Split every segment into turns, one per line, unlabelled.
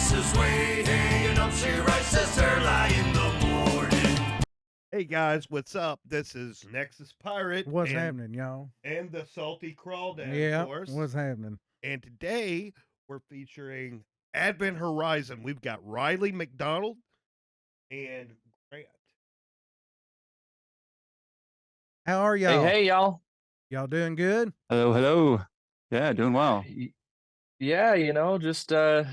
Lisa's way hanging up, she writes us early in the morning.
Hey guys, what's up? This is Nexus Pirate.
What's happening, y'all?
And the Salty Crawdad,
Yeah,
of course.
what's happening?
And today we're featuring Advent Horizon. We've got Riley McDonald and Grant.
How are y'all?
Hey, y'all.
Y'all doing good?
Hello. Yeah, doing well.
Yeah,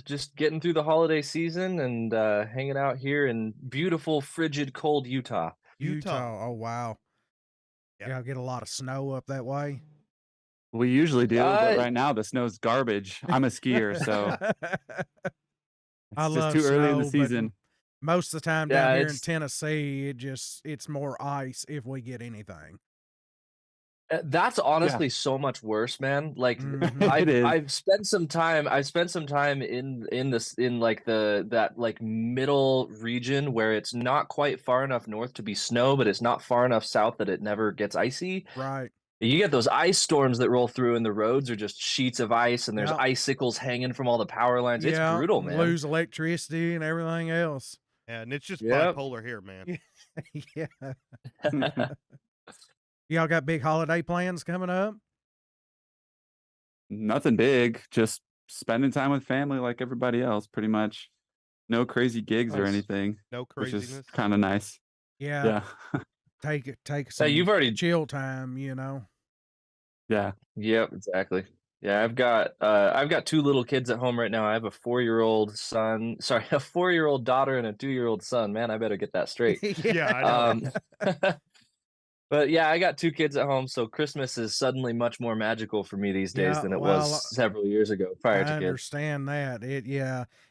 just getting through the holiday season and hanging out here in beautiful, frigid, cold Utah.
Utah. Oh, wow.
Yep.
Y'all get a lot of snow up that way?
We usually do, but right now the snow's garbage. I'm a skier, so
I
it's
love
just too early in the
snow, but
season.
most of the time
Yeah,
down here in
it's-
Tennessee, it's more ice if we get anything.
That's honestly so much worse, man. Like
Mhm.
It is.
I've spent some time in like that like middle region where it's not quite far enough north to be snow, but it's not far enough south that it never gets icy.
Right.
You get those ice storms that roll through and the roads are just sheets of ice and there's
Yep.
icicles hanging from all the power lines. It's
Yeah,
brutal, man.
lose electricity and everything else.
Yeah, and it's just
Yep.
bipolar here, man.
Yeah. Y'all got big holiday plans coming up?
Nothing big, just spending time with family like everybody else, pretty much. No crazy gigs or
Nice.
anything,
No
which
craziness.
is kind of nice.
Yeah.
Yeah.
Take
So
some
you've already
chill time, you know.
Yeah.
Yep, exactly. Yeah, I've got two little kids at home right now. I have a 4-year-old son, sorry, a 4-year-old daughter and a 2-year-old son. Man, I better get that straight.
Yeah, I know.
But yeah, I got two kids at home, so Christmas is suddenly much more magical for me these days
Yeah,
than it
well,
was several years ago prior
I
to kids.
understand that.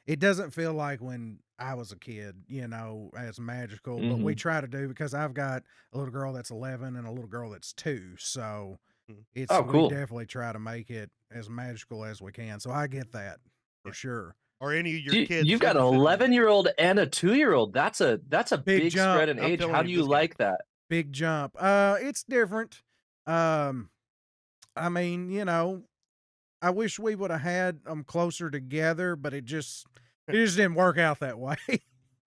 It doesn't feel like when I was a kid, you know, as magical, but we try to do because I've got a little girl that's 11 and a little girl that's 2. So
Mhm.
Oh,
we
cool.
definitely try to make it as magical as we can. So I get that for
Yeah.
sure.
Or any of your kids.
You've got an
ever sit down-
11-year-old and a 2-year-old. That's a big
jump.
spread in
I'm
age.
telling
How
you,
do you
this guy-
like that?
Big jump. It's different. I mean, you know, I wish we would have had them closer together, but it just didn't work out that way.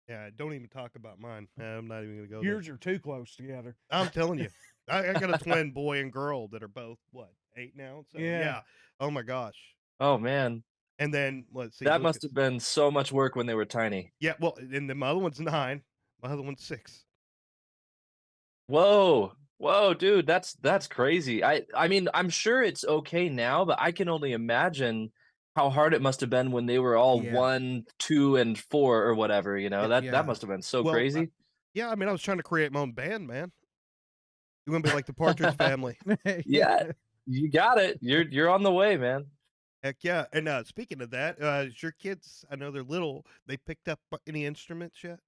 Yeah, don't even talk about mine. I'm not even gonna go
Yours are too close together.
there. I'm telling you, I got a twin boy and girl that are both what 8 now. So
Yeah.
Oh my gosh.
Oh man,
And then let's see.
that
look
must
at-
have been so much work when they were tiny.
Yeah. Well, and then my other one's 9. My other one's 6.
Whoa, dude, that's crazy. I mean, I'm sure it's okay now, but I can only imagine how hard it must have been when they were all
Yeah.
1, 2, and 4 or whatever. You know,
Yeah.
that must have been so
Well,
crazy.
Yeah, I mean, I was trying to create my own band, man. You're gonna be like the Partridge Family.
Yeah, you got it. You're on the way, man.
Heck yeah! And speaking of that, is your kids? I know they're little. They picked up any instruments yet?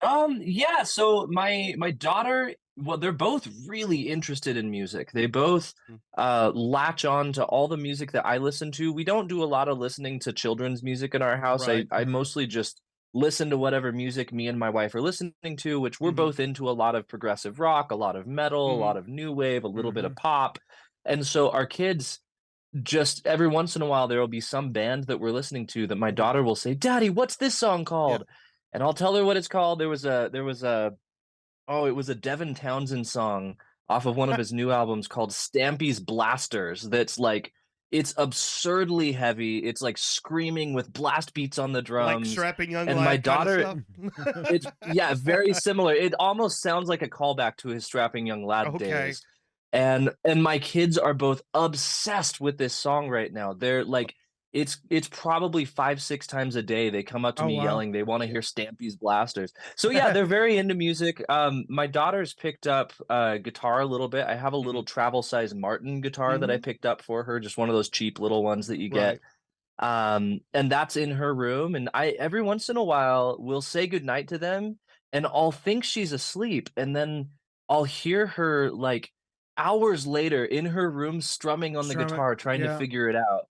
Yeah, so my daughter, well, they're both really interested in music. They both latch on to all the music that I listen to. We don't do a lot of listening to children's music in our house.
Right.
I mostly just listen to whatever music me and my wife are listening to, which we're
Mhm.
both into a lot of progressive rock, a lot of metal, a lot of new wave, a little bit of pop. And so our kids just every once in a while there will be some band that we're listening to that my daughter will say, "Daddy, what's this song called?" And I'll tell her what it's called. There was a it was a Devin Townsend song off of one of his new albums called Stampy's Blasters. That's like it's absurdly heavy. It's like screaming with blast beats on the
Like
drums.
strapping young
and
lad
my
kinda
daughter
stuff?
it's very similar. It almost sounds like a callback to his strapping young lad
Okay.
days. And my kids are both obsessed with this song right now. They're like it's probably 5, 6 times a day they come up to
Oh,
me
wow.
yelling they want to hear Stampy's Blasters. So yeah, they're very into music. My daughter's picked up guitar a little bit. I have a little travel size Martin guitar that I picked up for her, just one of those cheap little ones that you get. And that's in her room, and I every once in a while will say goodnight to them and I'll think she's asleep, and then I'll hear her like hours later in her room strumming on the
Strumming,
guitar trying to
yeah.
figure it out.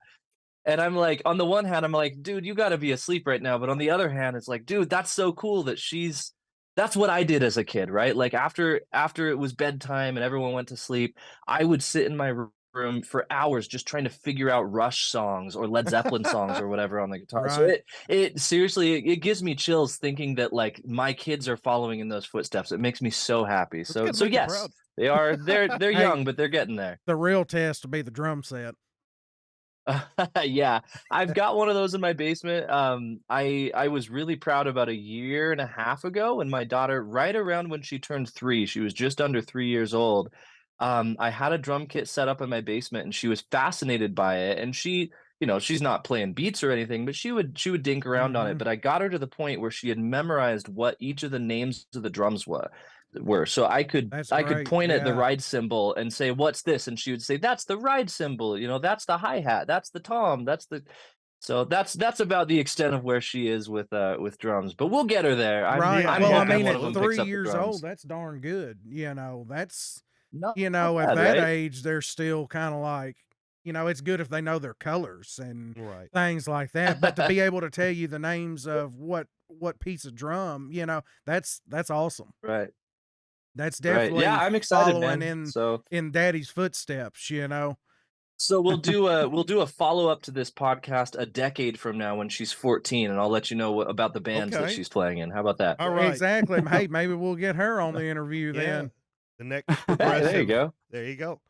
And I'm like, on the one hand, I'm like, dude, you got to be asleep right now. But on the other hand, it's like, dude, that's so cool that that's what I did as a kid, right? Like after it was bedtime and everyone went to sleep, I would sit in my room for hours just trying to figure out Rush songs or Led Zeppelin songs or whatever on the guitar. So
Right.
it seriously, it gives me chills thinking that like my kids are following in those footsteps. It makes me so happy.
That's
So
gotta make you
yes,
proud.
they're
Hey,
young, but they're getting there.
the real test will be the drum set.
Yeah, I've got one of those in my basement. I was really proud about a year and a half ago when my daughter, right around when she turned 3, she was just under 3 years old. I had a drum kit set up in my basement, and she was fascinated by it. And she, she's not playing beats or anything, but she would dink around on it.
Mhm.
But I got her to the point where she had memorized what each of the names of the drums were. So
That's
I could
great.
point at the
Yeah.
ride cymbal and say, "What's this?" And she would say, "That's the ride cymbal. That's the hi-hat. That's the tom. That's the." So that's about the extent of where she is with drums. But we'll get her there.
Right.
I'm
Well, I
hoping
mean,
one
at
of them
absolutely.
picks
3
up the
years
drums.
old, that's darn good. That's,
Not
at
bad,
that
right?
age, they're still kind of like, it's good if they know their colors and
Right.
things like that. But to be able to tell you the names of what piece of drum, that's awesome.
Right.
That's
Right. Yeah,
definitely
I'm excited,
following
man. So
in daddy's footsteps.
we'll do a follow-up to this podcast a decade from now when she's 14, and I'll let you know about the bands that
Okay.
she's playing in. How about that?
All right.
Exactly. Hey, maybe we'll get her on the interview
Yeah.
then.
The next
Hey, there you
progressive.
go.
There you go.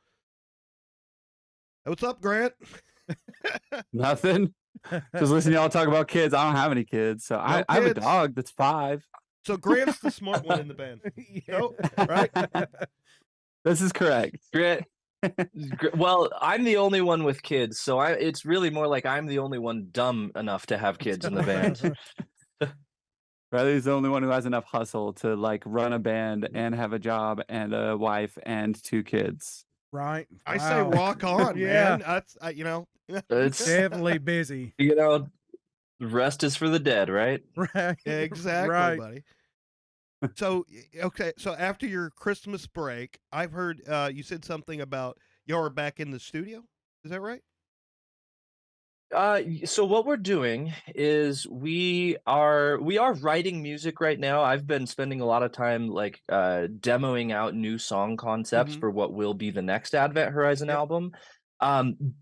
Hey, what's up, Grant?
Nothing. Just listening to y'all talk about kids. I don't have any kids, so I have a
kids.
dog that's 5.
So Grant's the smart one in the band. So, right?
This is correct.
Great. Well, I'm the only one with kids, so it's really more like I'm the only one dumb enough to have kids in the band.
Riley's the only one who has enough hustle to like run a band and have a job and a wife and 2 kids.
Right.
I say
Wow.
rock on,
Yeah.
man. That's
It's
Definitely busy.
the rest is for the dead, right?
Right.
exactly,
Right.
buddy. So okay, so after your Christmas break, I've heard you said something about y'all are back in the studio. Is that right?
So what we're doing is we are writing music right now. I've been spending a lot of time like demoing out new song concepts
Mhm.
for what will be the next Advent Horizon
Yep.
album.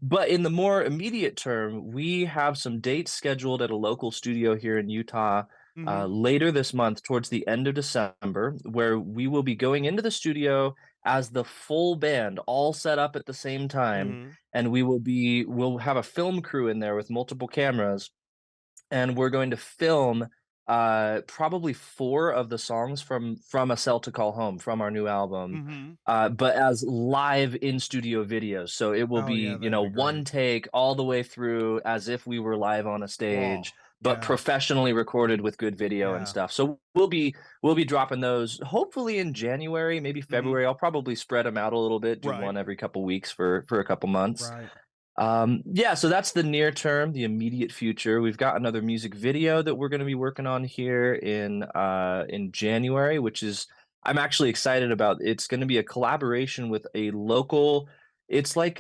But in the more immediate term, we have some dates scheduled at a local studio here in Utah
Mhm.
later this month, towards the end of December, where we will be going into the studio as the full band, all set up at the same time,
Mhm.
and we'll have a film crew in there with multiple cameras, and we're going to film probably 4 of the songs from A Cell to Call Home, from our new album,
Mhm.
but as live in studio videos. So it will
Oh, yeah,
be,
that'd be
one
great.
take all the way through as if we were live on a
Wow.
stage, but
Yeah.
professionally recorded with good video and
Yeah.
stuff. So we'll be dropping those hopefully in January, maybe
Mhm.
February. I'll probably spread them out a little bit, do
Right.
one every couple weeks for a couple months.
Right.
Yeah, so that's the near term, the immediate future. We've got another music video that we're going to be working on here in January, which is I'm actually excited about. It's going to be a collaboration with a local. It's like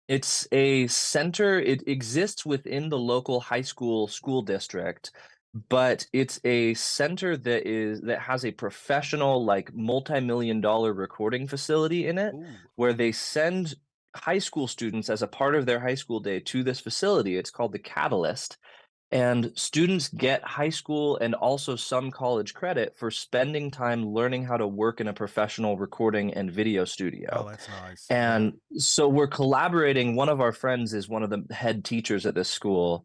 it's a center. It exists within the local high school district, but it's a center that has a professional, like, multi-million-dollar recording facility in it,
Ooh.
where they send high school students as a part of their high school day to this facility. It's called the Catalyst, and students get high school and also some college credit for spending time learning how to work in a professional recording and video
Oh,
studio.
that's nice. Yeah.
And so we're collaborating. One of our friends is one of the head teachers at this school.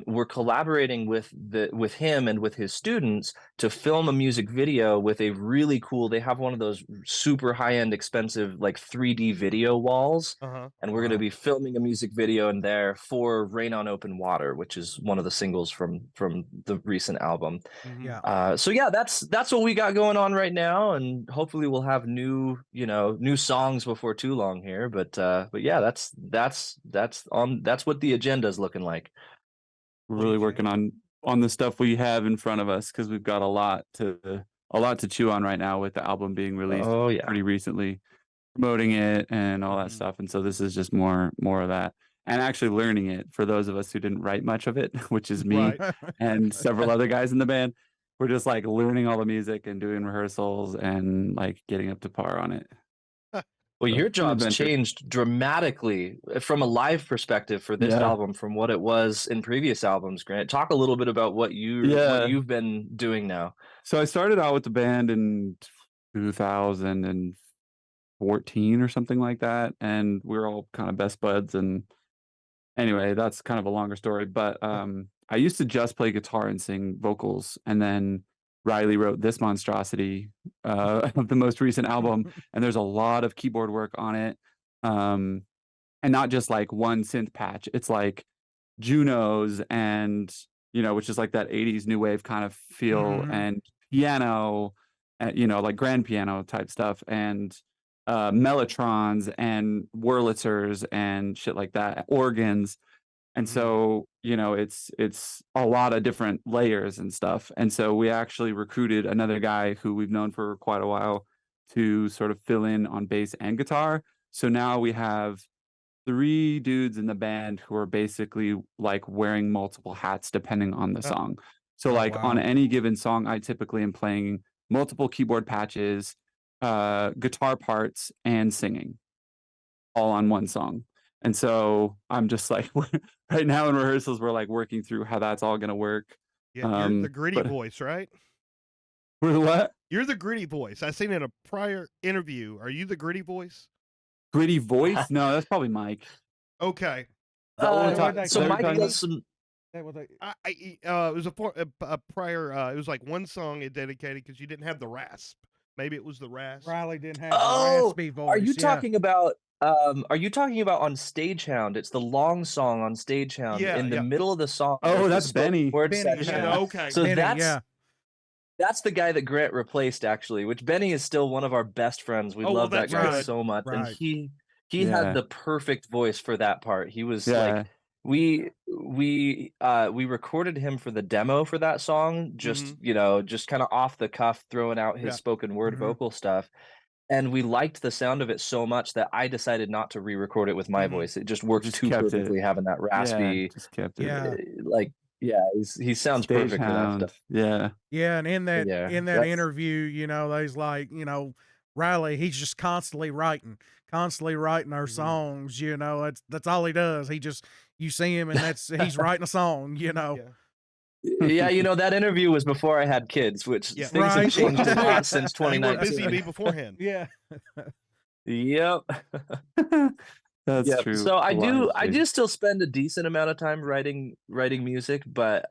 We're collaborating with him and with his students to film a music video with a really cool. They have one of those super high end, expensive, like 3D video walls,
Uh-huh.
and we're going to
Wow.
be filming a music video in there for "Rain on Open Water," which is one of the singles from the recent album.
Mhm.
Yeah.
So yeah, that's what we got going on right now, and hopefully we'll have new songs before too long here. But yeah, that's what the agenda is looking like.
We're
Well,
really
yeah.
working on the stuff we have in front of us because we've got a lot to chew on right now with the album being released
Oh yeah,
pretty recently, promoting it and all that
Mhm.
stuff. And so this is just more of that. And actually learning it for those of us who didn't write much of it, which is me
Right.
and several other guys in the band. We're just like learning all the music and doing rehearsals and like getting up to par on it.
Well,
So
your
it's been an
job's
adventure.
changed dramatically from a live perspective for this
Yeah.
album from what it was in previous albums, Grant. Talk a little bit about what
Yeah.
you've been doing now.
So I started out with the band in 2014 or something like that, and we were all kind of best buds. And anyway, that's kind of a longer story. But I used to just play guitar and sing vocals, and then Riley wrote this monstrosity of the most recent album, and there's a lot of keyboard work on it, and not just like one synth patch. It's like Junos and which is like that 80s new wave kind of feel,
Mhm.
and piano, like grand piano type stuff, and mellotrons and Wurlitzers and shit like that, organs. And so, it's a lot of different layers and stuff. And so we actually recruited another guy who we've known for quite a while to sort of fill in on bass and guitar. So now we have 3 dudes in the band who are basically like wearing multiple hats depending on the
Oh.
song. So
Oh,
like on
wow.
any given song, I typically am playing multiple keyboard patches, guitar parts, and singing all on one song. And so I'm just like, right now in rehearsals, we're like working through how that's all gonna work.
Yeah, you're the gritty
But
voice, right?
we're what?
You're the gritty voice. I seen in a prior interview. Are you the gritty voice?
Gritty voice? No, that's probably Mike.
Okay.
Is that what we're
what
talking?
they
Is
So
that what
call
you're
Mike
talking
Benny?
about?
does some.
That what they?
It was a prior. It was like one song it dedicated because you didn't have the rasp. Maybe it was the rasp.
Riley didn't have the
Oh,
raspy
are you
voice. Yeah.
talking about? Are you talking about on Stagehound? It's the long song on Stagehound.
Yeah,
In the
yeah.
middle of the song,
Oh,
there's the
that's
spoken
Benny.
word
Benny,
section.
yeah.
Okay.
So
Benny,
that's
yeah.
the guy that Grant replaced, actually. Which Benny is still one of our best friends. We
Oh, well,
love that
that's
guy
Right.
so much, and
Right.
he
Yeah.
had the perfect voice for that part. He was
Yeah.
like, we recorded him for the demo for that song, just just kind of off the cuff, throwing out his
Yeah.
spoken word
Mhm.
vocal stuff. And we liked the sound of it so much that I decided not to re-record it with my voice. It just worked
Just
too
kept it.
perfectly having that
Yeah,
raspy,
just kept it.
Yeah.
like, yeah, he sounds perfect for that
Stagehound.
stuff.
Yeah.
Yeah, and in that
Yeah,
interview, they's like, Riley, he's just constantly writing our songs. That's all he does. You see him, and he's writing a song.
Yeah.
Yeah, that interview was before I had kids, which
Yeah.
things
Right.
have changed a lot since
You were busy
2019.
me beforehand.
Yeah.
Yep.
That's
Yep.
true.
So I do
Wisely.
still spend a decent amount of time writing music, but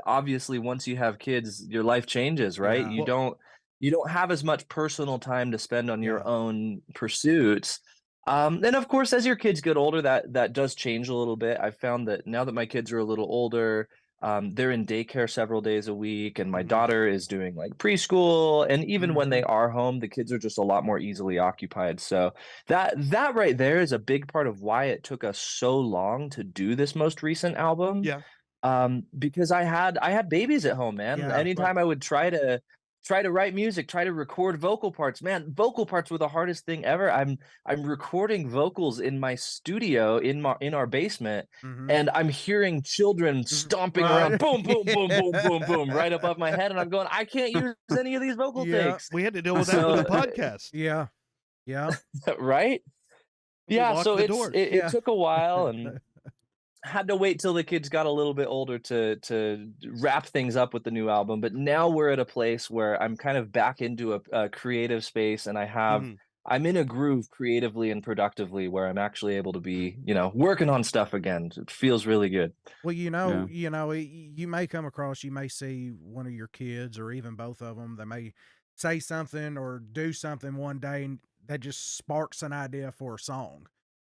obviously once you have kids, your life changes, right?
Yeah.
You don't have as much personal time to spend on your
Yeah.
own pursuits. And of course, as your kids get older, that does change a little bit. I've found that now that my kids are a little older, they're in daycare several days a week, and my daughter is doing like preschool. And even when they are home, the kids are just a lot more easily occupied. So that right there is a big part of why it took us so long to do this most recent album.
Yeah.
Because I had babies at home, man.
Yeah,
Anytime I would try to write music, try to record vocal parts, man, vocal parts were the hardest thing ever. I'm recording vocals in my studio in our basement, and I'm hearing children stomping around,
Right.
boom, boom, boom, boom, boom, boom, right above my head, and I'm going, I can't use any of these vocal
Yeah.
takes,
We had to deal with that with the podcast.
Yeah. Yeah.
right?
We
Yeah,
locked
so
the doors.
it
Yeah.
took a while, and had to wait till the kids got a little bit older to wrap things up with the new album. But now we're at a place where I'm kind of back into a creative space, and I'm in a groove creatively and productively where I'm actually able to be, working on stuff again. It feels really good.
Well, you may come across, you may see one of your kids or even both of them. They may say something or do something one day and that just sparks an idea for a song,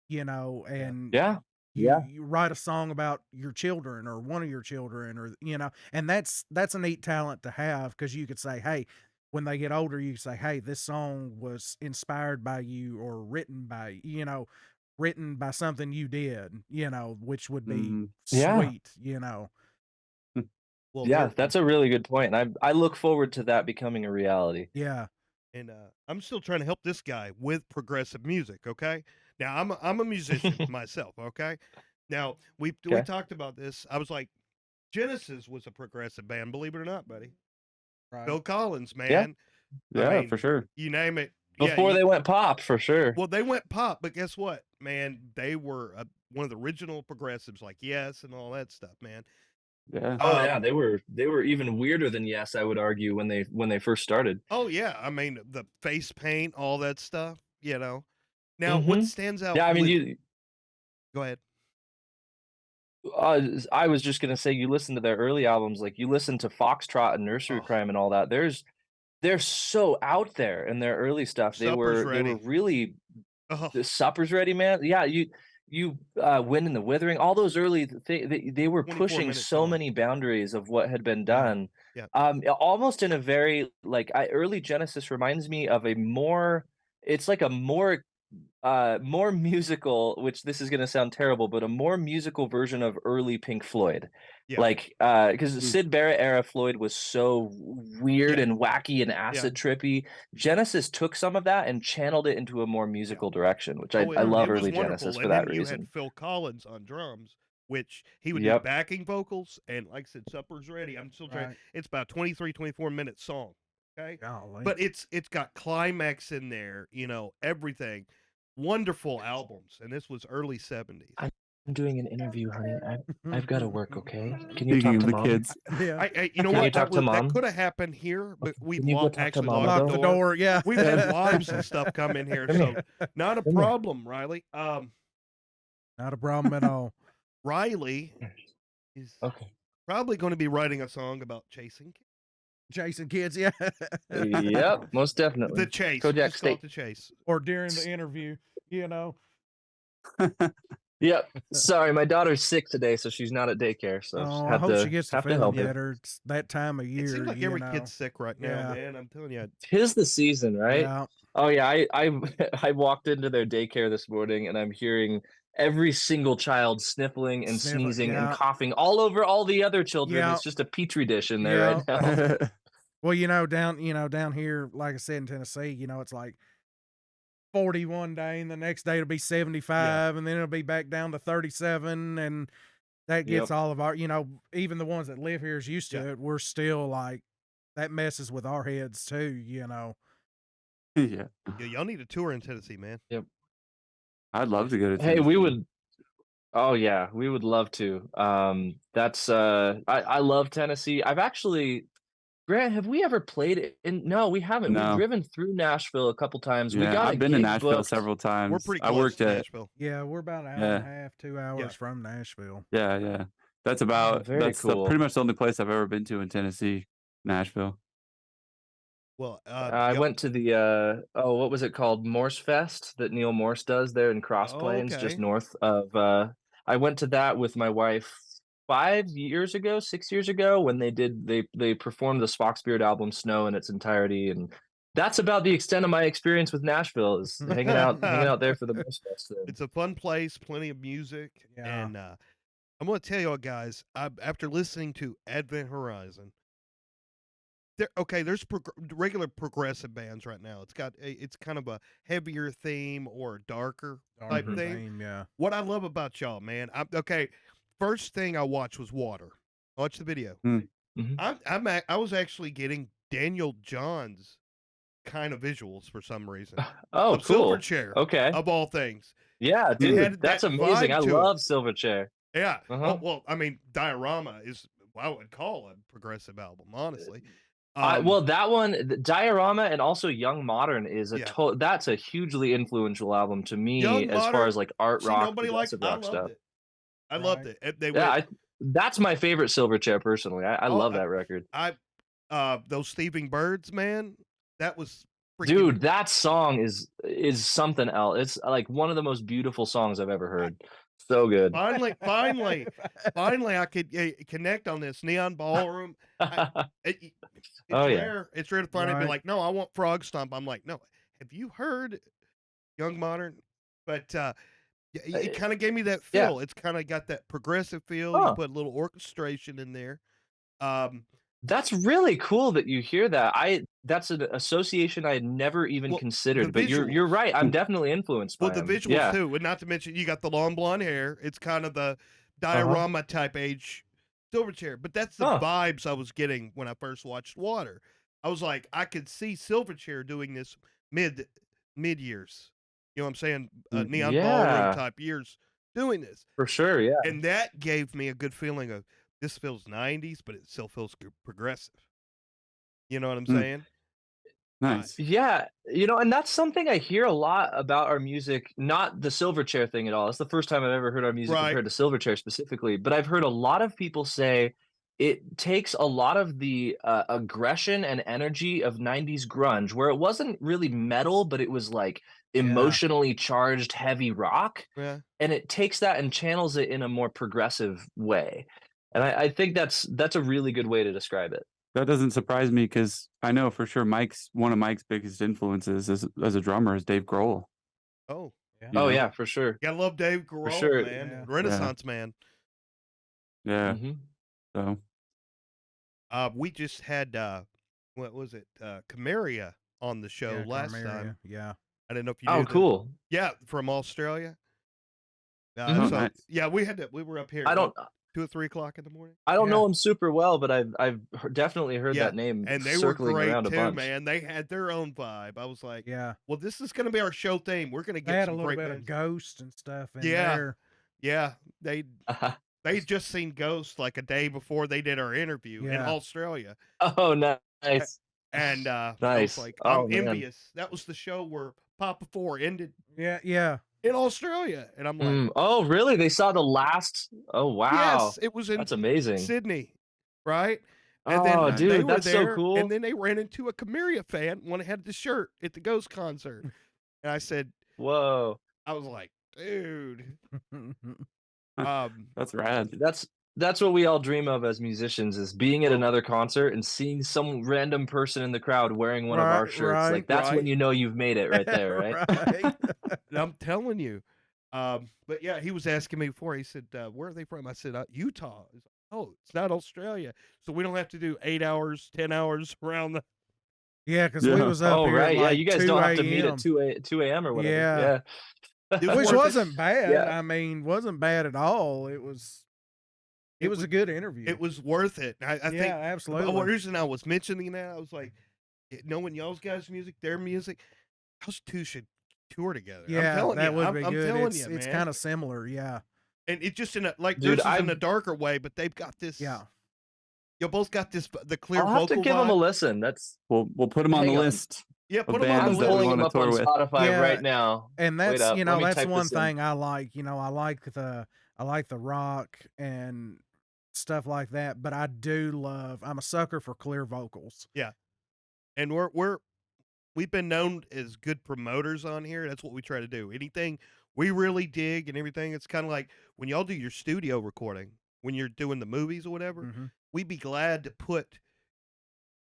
and
Yeah.
you write a song about your children or one of your children, or and that's a neat talent to have, because you could say, hey, when they get older, you say, hey, this song was inspired by you or written by something you did, which would be
Yeah.
sweet.
Well,
Yeah, that's a really good point. And I look forward to that becoming a reality.
Yeah.
and I'm still trying to help this guy with progressive music. Okay, now I'm a musician myself. Okay, now we
Okay.
talked about this. I was like, Genesis was a progressive band, believe it or not, buddy.
Right.
Phil Collins, man. I
Yeah,
mean,
for sure.
you name it.
Before they went pop, for sure.
Well, they went pop, but guess what, man? They were one of the original progressives, like Yes and all that stuff, man.
Yeah.
Oh yeah, they were even weirder than Yes, I would argue, when they first started.
Oh yeah, I mean the face paint, all that stuff. Now, what
Mhm.
stands out?
Yeah, I mean,
with, go ahead.
I was just gonna say, you listen to their early albums, like, you listen to Foxtrot and Nursery
Oh,
Crime and all that, they're so out there in their early stuff. They
Supper's
were
Ready.
really
Oh,
the Supper's Ready, man. Yeah, Wind in the Withering, all those early they were
24
pushing
minute
so
song.
many boundaries of what had been
Yeah.
done.
Yeah.
Almost in a very, like, early Genesis reminds me of a more it's like a more musical, which this is gonna sound terrible, but a more musical version of early Pink Floyd.
Yeah.
Like, because
Mm.
Syd Barrett era Floyd was so weird
Yeah.
and wacky and acid trippy. Genesis took some of that and channeled it into a more musical direction, which I love
It was
early
wonderful.
Genesis for
And
that
then you had
reason.
Phil Collins on drums, which he would do
Yep.
backing vocals, and like I said, Supper's Ready. I'm still trying.
Right.
It's about 23, 24-minute song. Okay.
Golly.
But it's got climax in there, everything. Wonderful albums, and this was early 70s.
I'm doing an interview, honey. I've got to work, okay? Can you
Speaking
talk
of
to
the
mom?
kids,
yeah.
You know
Can
what?
you talk to
that
mom?
could have happened here, but
Okay,
we've
can you go talk to
actually
mom,
locked
Lock the door. Yeah.
We've had wives and stuff come in here,
Come
so
here.
not a
Come here.
problem, Riley.
Not a problem at all.
Riley is
Okay.
probably going to be writing a song about chasing
Chasing kids. Yeah.
Yep, most definitely.
the chase.
Kodiak
Just call it
State.
the chase.
Or during the interview, you know.
Yep. Sorry, my daughter's sick today, so she's not at daycare. So
Oh, I
have
hope
to
she gets to
have to
feeling
help her.
better. It's that time of year.
It seems like
you
every
know.
kid's sick right now,
Yeah.
man. I'm telling you.
'Tis the season, right?
Yeah.
Oh yeah, I I walked into their daycare this morning and I'm hearing every single child sniffling and
Sniffling,
sneezing
yeah.
and coughing all over all the other children.
Yeah.
It's just a petri dish in there right now.
Well, down here, like I said, in Tennessee, it's like 41 day, and the next day it'll be 75, and then it'll be back down to 37, and that gets
Yep.
all of our, even the ones that live here is used to
Yeah.
it. We're still like, that messes with our heads too,
Yeah.
Yeah, y'all need a tour in Tennessee, man.
I'd love to go to
Hey, we
Tennessee.
would. Oh yeah, we would love to. That's I love Tennessee. I've actually, Grant, have we ever played in? No, we haven't. We've
No.
driven through Nashville a couple times. We
Yeah,
got a
I've been to
gig
Nashville
booked.
several times.
We're pretty
I
close
worked
to
at
Nashville.
Yeah, we're about an hour and
Yeah.
a half, 2 hours from Nashville.
yeah. That's about
very
that's
cool.
pretty much the only place I've ever been to in Tennessee, Nashville.
Well,
I went to the what was it called? Morse Fest that Neil Morse does there in Cross Plains,
okay.
just north of. I went to that with my wife 5 years ago, 6 years ago, when they performed the Spockspirit album Snow in its entirety, and that's about the extent of my experience with Nashville, is hanging out there for the Morse Fest. There.
It's a fun place, plenty of music,
Yeah.
and I'm going to tell y'all guys, after listening to Advent Horizon, there's regular progressive bands right now. It's kind of a heavier theme or a darker type
Darker
thing.
theme, yeah.
What I love about y'all, man, first thing I watched was Water. I watched the video.
Mm.
Mhm.
I was actually getting Daniel John's kind of visuals for some reason.
Oh,
of
cool.
Silverchair,
Okay.
of all things.
Yeah,
It
dude,
had
that's
that
amazing.
vibe
I
to it.
love Silverchair.
Yeah.
Uh-huh.
Well, I mean, Diorama is what I would call a progressive album, honestly.
Well, that one, Diorama, and also Young Modern is
Yeah.
that's a hugely influential album to me
Young
as far
Modern,
as like art
see,
rock,
nobody liked
progressive
I
rock
loved
stuff.
it. I loved
Right.
it. They
Yeah,
went,
that's my favorite Silverchair personally. I
Oh,
love that record.
those Thieving Birds, man, that was freaking
Dude, that song is something else. It's like one of the most beautiful songs I've ever heard. So good.
finally, I could connect on this Neon Ballroom. It's
Oh, yeah.
rare. It's rare to find it and be
Right.
like, no, I want Frog Stomp. I'm like, no. Have you heard Young Modern? But it kind of gave me that
Yeah.
feel. It's kind of got that progressive feel.
Huh.
You put a little orchestration in there.
That's really cool that you hear that. That's an association I had never even
Well,
considered,
the
but you're
visuals.
right. I'm definitely influenced by
Well, the
him.
visuals
Yeah.
too, and not to mention you got the long blonde hair. It's kind of the diorama type age Silverchair, but that's the
Huh.
vibes I was getting when I first watched Water. I was like, I could see Silverchair doing this mid mid years. You know what I'm saying? Neon ballroom
Yeah,
type years doing this.
for sure. Yeah.
And that gave me a good feeling of this feels 90s, but it still feels progressive. You know what I'm
Mm,
saying?
nice.
Yeah, and that's something I hear a lot about our music, not the Silverchair thing at all. It's the first time I've ever heard our music
Right.
compared to Silverchair specifically, but I've heard a lot of people say it takes a lot of the aggression and energy of 90s grunge, where it wasn't really metal, but it was like
Yeah.
emotionally charged heavy rock,
Yeah.
and it takes that and channels it in a more progressive way. And I think that's a really good way to describe it.
That doesn't surprise me because I know for sure one of Mike's biggest influences as a drummer is Dave Grohl.
Oh,
Yeah.
You
Oh
know?
yeah, for sure.
gotta love Dave
For
Grohl,
sure.
man.
Yeah.
Renaissance man.
Yeah.
hmm
So
We just had what was it? Camaria on the show
Yeah.
last
Carmeria.
time.
Yeah.
I didn't know if you
Oh,
knew that.
cool.
Yeah, from Australia.
oh,
So
nice.
yeah, we were up here
I
what,
don't
2 or 3 o'clock in the morning.
I don't
Yeah.
know him super well, but I've definitely heard
Yeah,
that name
and they were
circling
great
around a
too,
bunch.
man. They had their own vibe. I was like,
Yeah.
well, this is gonna be our show theme. We're gonna
They
get
had a
some
little
great
bit of
bands.
Ghost and stuff in
Yeah.
there.
Yeah, they just seen Ghost like a day before they did our interview in
Yeah.
Australia,
Oh, nice.
and I was
Nice.
like,
Oh,
I'm
man.
envious. That was the show where Papa 4 ended
Yeah. Yeah.
in Australia, and I'm like,
Oh, really? They saw the last Oh, wow.
yes, it was in
That's amazing.
Sydney, right? And
Oh,
then
Nice.
they
dude,
were
that's so
there,
cool.
and then they ran into a Camaria fan when I had the shirt at the Ghost concert, and I said,
Whoa.
I was like, dude, um,
That's rad.
That's what we all dream of as musicians, is being at
Oh.
another concert and seeing some random person in the crowd wearing one of our
Right,
shirts.
right.
Like, that's when
Right.
you know you've made it right there, right?
Right.
and I'm telling you, but yeah, he was asking me before. He said, "Where are they from?" I said, "Utah." He's like, "Oh, it's not Australia, so we don't have to do 8 hours, 10 hours around the."
Yeah, because we
Yeah.
was up
Oh,
here at
right. Yeah,
like
you guys
2
don't have to meet
a.m.
at 2 a.m. or whatever.
Yeah.
It was
Which
worth it.
wasn't bad.
Yeah.
I mean, wasn't bad at all. It was a good interview.
It was worth it. I
yeah,
think the
absolutely.
reason I was mentioning that, I was like, knowing y'all's guys' music, their music, those two should tour together. I'm
Yeah,
telling
that
you,
would be
I'm
good.
telling
It's
you, man.
kind of similar. Yeah.
And it just in a like
Dude,
theirs is in
I
a darker way, but they've got this.
Yeah.
You both got this the clear
I'll have to
vocal
give them a
vibe.
listen.
We'll put them on the
Hang on.
list
Yeah,
of
put them on the
bands
I'm
that we
list.
pulling
want
them
to
up on
tour with.
Spotify
Yeah.
right now.
And
Wait
that's
up.
you
Let
know
me
that's
type
one
this in.
thing I like. I like the rock and stuff like that. But I'm a sucker for clear vocals.
And we've been known as good promoters on here. That's what we try to do. Anything we really dig and everything. It's kind of like when y'all do your studio recording, when you're doing the movies or whatever.
Hmm.
We'd be glad to put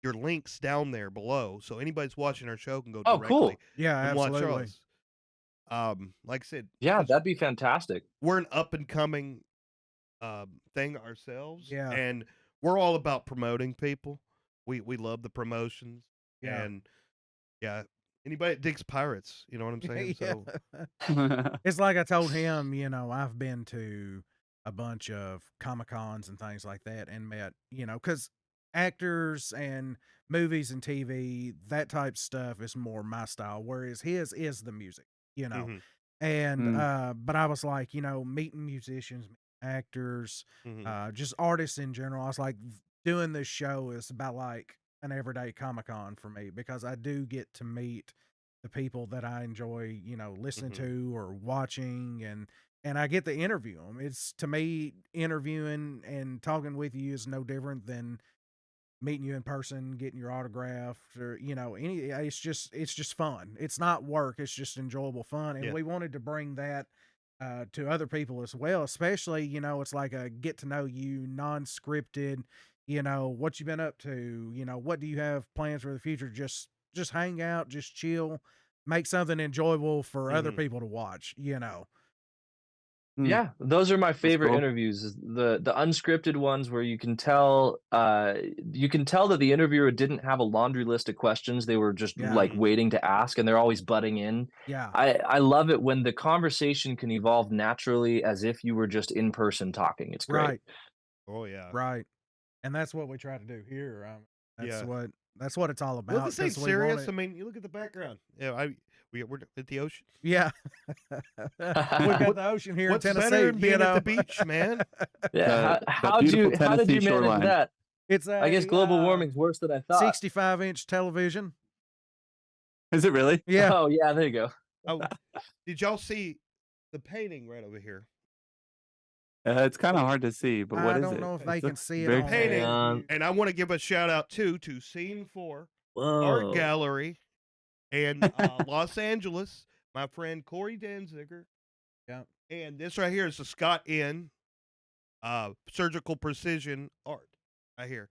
your links down there below, so anybody's watching our show can go
Oh,
directly
cool.
Yeah,
and watch
absolutely.
us. Like I said,
Yeah,
'cause
that'd be fantastic.
we're an up and coming thing ourselves,
Yeah.
and we're all about promoting people. We love the promotions,
Yeah.
and yeah, anybody that digs pirates, you know what I'm saying.
Yeah.
So
It's like I told him, I've been to a bunch of Comic Cons and things like that and met, because actors and movies and TV, that type stuff is more my style, whereas his is the music,
mhm,
And,
Mm.
but I was like, meeting musicians, actors,
mhm.
just artists in general. I was like, doing this show is about like an everyday Comic Con for me because I do get to meet the people that I enjoy, listening
Mhm.
to or watching, and I get to interview them. It's to me, interviewing and talking with you is no different than meeting you in person, getting your autograph, or it's just fun. It's not work. It's just enjoyable fun, and
Yeah.
we wanted to bring that to other people as well. Especially, it's like a get to know you, non-scripted. What you been up to. What do you have plans for the future? Just hang out, just chill, make something enjoyable for other
Mhm.
people to watch.
Mm.
Yeah, those are my favorite
cool.
interviews. Is the unscripted ones where you can tell that the interviewer didn't have a laundry list of questions they were just
Yeah.
like waiting to ask, and they're always butting in.
Yeah.
I love it when the conversation can evolve naturally as if you were just in person talking. It's great.
Right.
Oh yeah.
Right. And that's what we try to do here. That's
Yeah.
what it's all
Well,
about.
this ain't
'cause we
serious.
want
I
it.
mean, you look at the background. Yeah, We're at the ocean.
Yeah. We've got the ocean here in
What's
Tennessee,
better than being
you know.
at the beach, man?
Yeah.
That
How
beautiful
how did
Tennessee
you manage
shoreline.
that?
It's
I guess
a
global warming's worse than I thought.
65-inch television.
Is it really?
Yeah.
Oh yeah, there you go.
Oh, did y'all see the painting right over here?
It's kind of hard to see, but what
I
is
don't
it?
know if
It
they can
looks
see it
very
on
cool.
Painting.
there.
on.
And I want to give a shout out to Scene 4 Art
Whoa.
Gallery in Los Angeles. My friend Corey Danziger.
Yeah.
And this right here is the Scott N. Surgical Precision Art right here.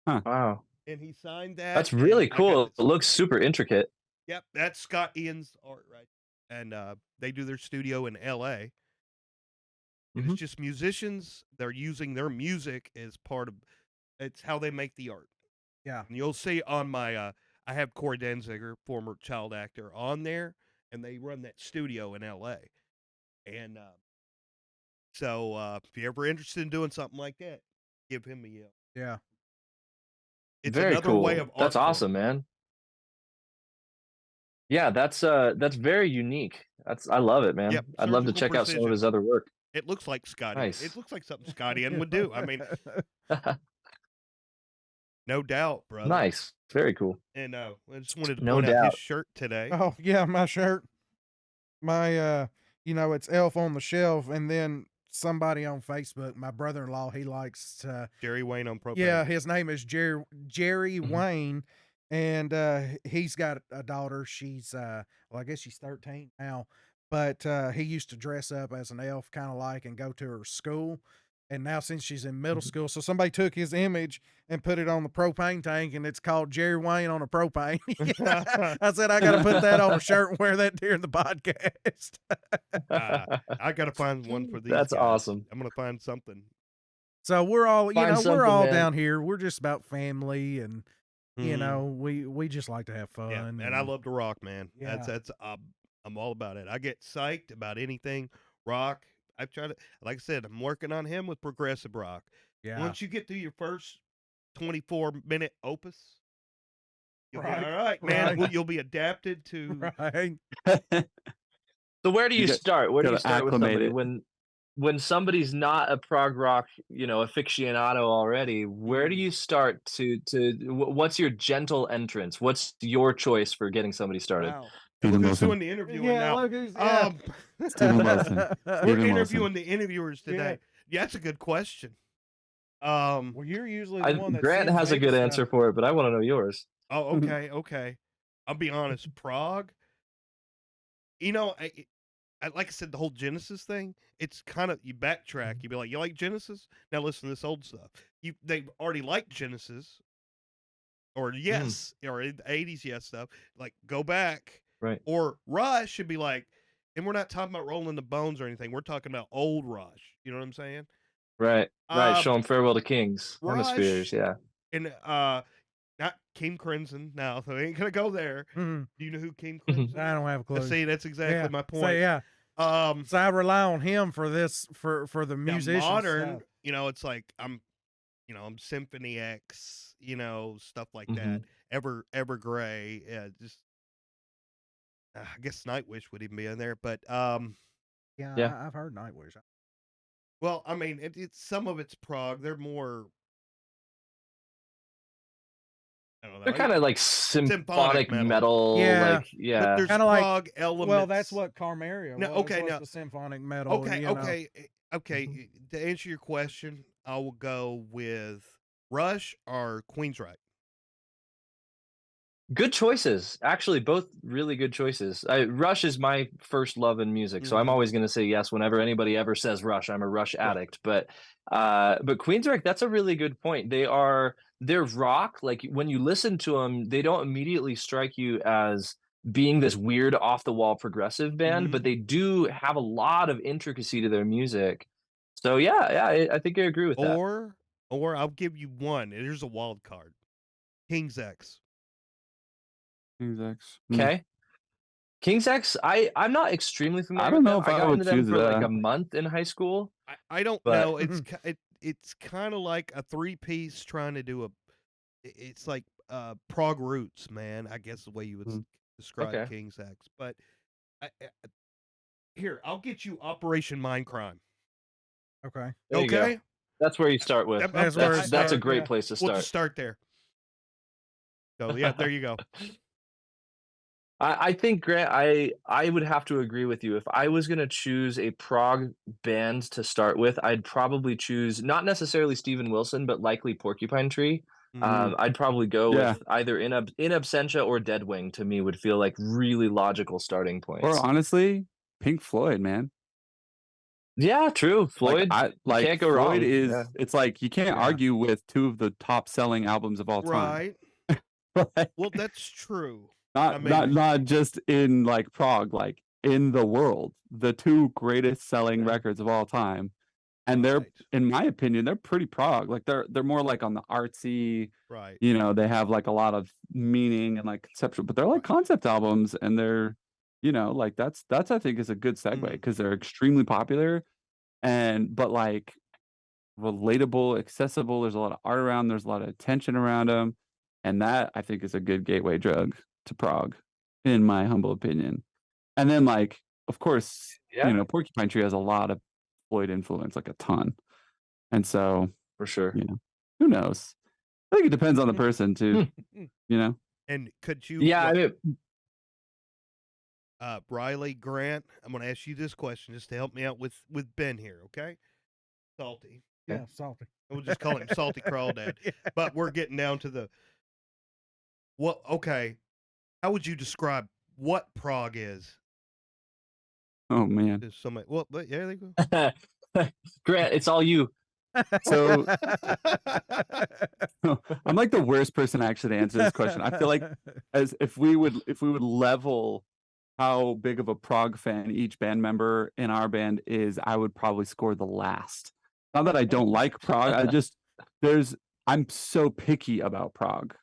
Wow.
And he signed that.
That's
and
really
I got
cool.
this-
It looks super intricate.
Yep, that's Scott Ian's art, right? And they do their studio in L.A. And it's just musicians. They're using their music as part of. It's how they make the art.
Yeah.
And you'll see on my. I have Corey Danziger, former child actor, on there, and they run that studio in L.A. And so if you're ever interested in doing something like that, give him a yell.
Yeah.
It's
Very
another
cool.
way of art
That's
form.
awesome, man. Yeah, that's very unique. I love it, man.
Yep,
I'd love to
surgical
check out some of
precision.
his other work.
It looks like Scotty.
Nice.
It looks like something Scotty N would do. I mean, no doubt, brother.
Nice. Very cool.
And I just wanted to
No
point out
doubt.
his shirt today.
Oh, yeah, my shirt. My it's Elf on the Shelf, and then somebody on Facebook, my brother-in-law, he likes
Jerry Wayne on propane.
yeah, his name is Jerry
Mhm.
Wayne, and he's got a daughter. She's well, I guess she's 13 now, but he used to dress up as an elf, kind of like, and go to her school. And now since she's in middle
Mhm.
school, so somebody took his image and put it on the propane tank, and it's called Jerry Wayne on a propane. I said I got to put that on a shirt and wear that during the podcast.
I got to find one for these
That's
guys.
awesome.
I'm going to find something.
So we're all,
Find
we're
something,
all
man.
down here. We're just about family, and you
Mhm.
know, we just like to have fun.
Yeah, and I love to rock, man.
Yeah.
That's I'm all about it. I get psyched about anything rock. I've tried to, like I said, I'm working on him with progressive rock.
Yeah.
Once you get through your first 24-minute opus, you'll
Right,
be all right, man.
right.
Well, you'll be adapted to.
Right.
So where do you
got-
start? Where do you
gotta
start with
acclimate
somebody
it.
when somebody's not a prog rock, aficionado already? Where do you start to what's your gentle entrance? What's your choice for getting somebody started?
Wow.
And
Stephen
look who's
Wilson.
doing the interviewing
Yeah,
now.
look who's yeah.
Stephen Wilson.
We're
Stephen Wilson.
interviewing the interviewers today. Yeah, that's a good question.
Well, you're usually the one that
Grant
sends
has a
me
good
the
answer
stuff.
for it, but I want to know yours.
Oh, okay. I'll be honest. Prague. Like I said, the whole Genesis thing. It's kind of you backtrack. You be like, you like Genesis? Now listen to this old stuff. They already liked Genesis, or yes, or in the 80s, yes stuff. Like go back,
Right.
or Rush should be like, and we're not talking about Rolling the Bones or anything. We're talking about old Rush. You know what I'm saying?
Right. Right.
Uh,
Show 'em Farewell to Kings. Hemispheres,
Rush
yeah.
and not King Crimson now, so I ain't gonna go there.
Mhm.
Do you know who King Crimson?
I don't have a clue.
See, that's exactly
Yeah.
my
So
point.
yeah.
Um,
So I rely on him for this for the
now
musician
modern,
stuff.
it's like I'm Symphony X, stuff like that.
Mhm.
Evergray, just I guess Nightwish would even be in there, but
Yeah,
Yeah.
I've heard Nightwish.
well, I mean, it's some of it's prog. They're more. I don't know.
They're kind of like symphonic
metal.
metal.
Yeah.
Like, yeah.
But there's
Kinda like-
prog elements.
Well, that's what Carmaria
No,
was.
okay,
was
now-
the symphonic metal.
Okay,
you know.
okay.
Mm-hmm.
To answer your question, I will go with Rush or Queensryche.
Good choices. Actually, both really good choices. Rush is my first love in music, so I'm
Mhm.
always going to say yes whenever anybody ever says Rush. I'm a Rush addict. But Queensryche, that's a really good point. They're rock. Like when you listen to them, they don't immediately strike you as being this weird off the wall progressive band,
Mhm.
but they do have a lot of intricacy to their music. So yeah, I think I agree with that.
Or I'll give you one. Here's a wild card. King's X.
King's X.
Okay. King's X, I'm not extremely familiar
don't
with
know
them.
if I
got
would
into them
choose
for like
that.
a month in high school.
I don't
But-
know. It's kind of like a 3-piece trying to do it's like prog roots, man. I guess the way you would
Mm.
describe
Okay.
King's X. But here, I'll get you Operation Mindcrime.
Okay.
There you go.
Okay,
That's where you start with.
That's where it
That's a
start,
great
yeah.
place to
we'll
start.
just start there. So yeah, there you go.
I think, Grant, I would have to agree with you. If I was gonna choose a prog band to start with, I'd probably choose not necessarily Steven Wilson, but likely Porcupine Tree.
Mm,
I'd probably go
yeah.
with either In Absentia or Deadwing. To me, would feel like really logical starting
Or
points.
honestly, Pink Floyd, man.
Yeah, true. Floyd, you can't go wrong.
Floyd is
Yeah.
it's like you can't
Yeah.
argue with two of the top selling albums of all time.
Right.
Like,
Well, that's true.
not
I mean,
not just in like prog, like in the world, the two greatest selling
Yeah.
records of all time. And they're,
Right.
in my opinion, they're pretty prog. Like they're more like on the artsy,
right.
you know, they have like a lot of meaning and like conceptual, but they're like
Right.
concept albums, and they're, you know, like that's I think is a good segue
Mhm.
because they're extremely popular and but like relatable, accessible. There's a lot of art around, there's a lot of attention around them, and that I think is a good gateway drug to prog, in my humble opinion. And then like, of course,
Yeah.
you know, Porcupine Tree has a lot of Floyd influence, like a ton. And so,
For sure.
you know, who knows? I think it depends on the person too, you know?
And could you,
Yeah, I mean,
Riley Grant? I'm going to ask you this question just to help me out with Ben here. Okay, Salty.
Yeah, salty.
We'll just call him Salty Crawdad.
Yeah.
But we're getting down to the what? Okay, how would you describe what prog is?
Oh man.
There's so many. Well, but yeah, there you go.
Grant, it's all you.
So I'm like the worst person actually to answer this question. I feel like as if we would level how big of a prog fan each band member in our band is, I would probably score the last. Not that I don't like prog, I just I'm so picky about prog.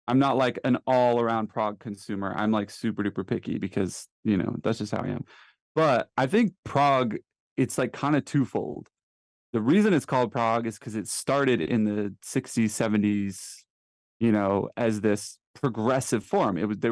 I'm not like an all-around prog consumer. I'm like super duper picky because, you know, that's just how I am. But I think prog, it's like kind of twofold. The reason it's called prog is because it started in the 60s, 70s, you know, as this progressive form. They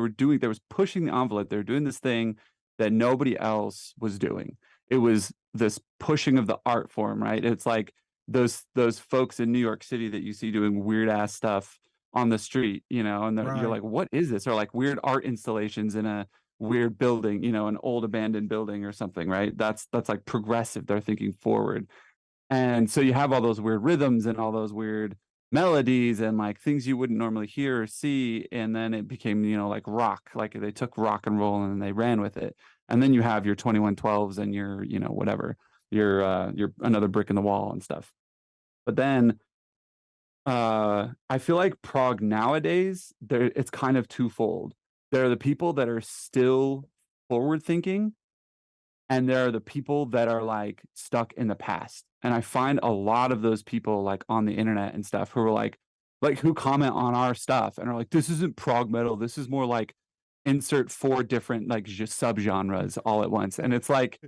was pushing the envelope. They were doing this thing that nobody else was doing. It was this pushing of the art form, right? It's like those folks in New York City that you see doing weird ass stuff on the street, you know, and
Right.
you're like, what is this? Or like weird art installations in a weird building, you know, an old abandoned building or something, right? That's like progressive. They're thinking forward. And so you have all those weird rhythms and all those weird melodies and like things you wouldn't normally hear or see. And then it became, you know, like rock, like they took rock and roll and they ran with it. And then you have your 2112s and your, you know, whatever, your another brick in the wall and stuff. But then I feel like prog nowadays, it's kind of twofold. There are the people that are still forward thinking, and there are the people that are like stuck in the past. And I find a lot of those people like on the internet and stuff who are like who comment on our stuff and are like, this isn't prog metal. This is more like insert 4 different like just subgenres all at once. And it's like,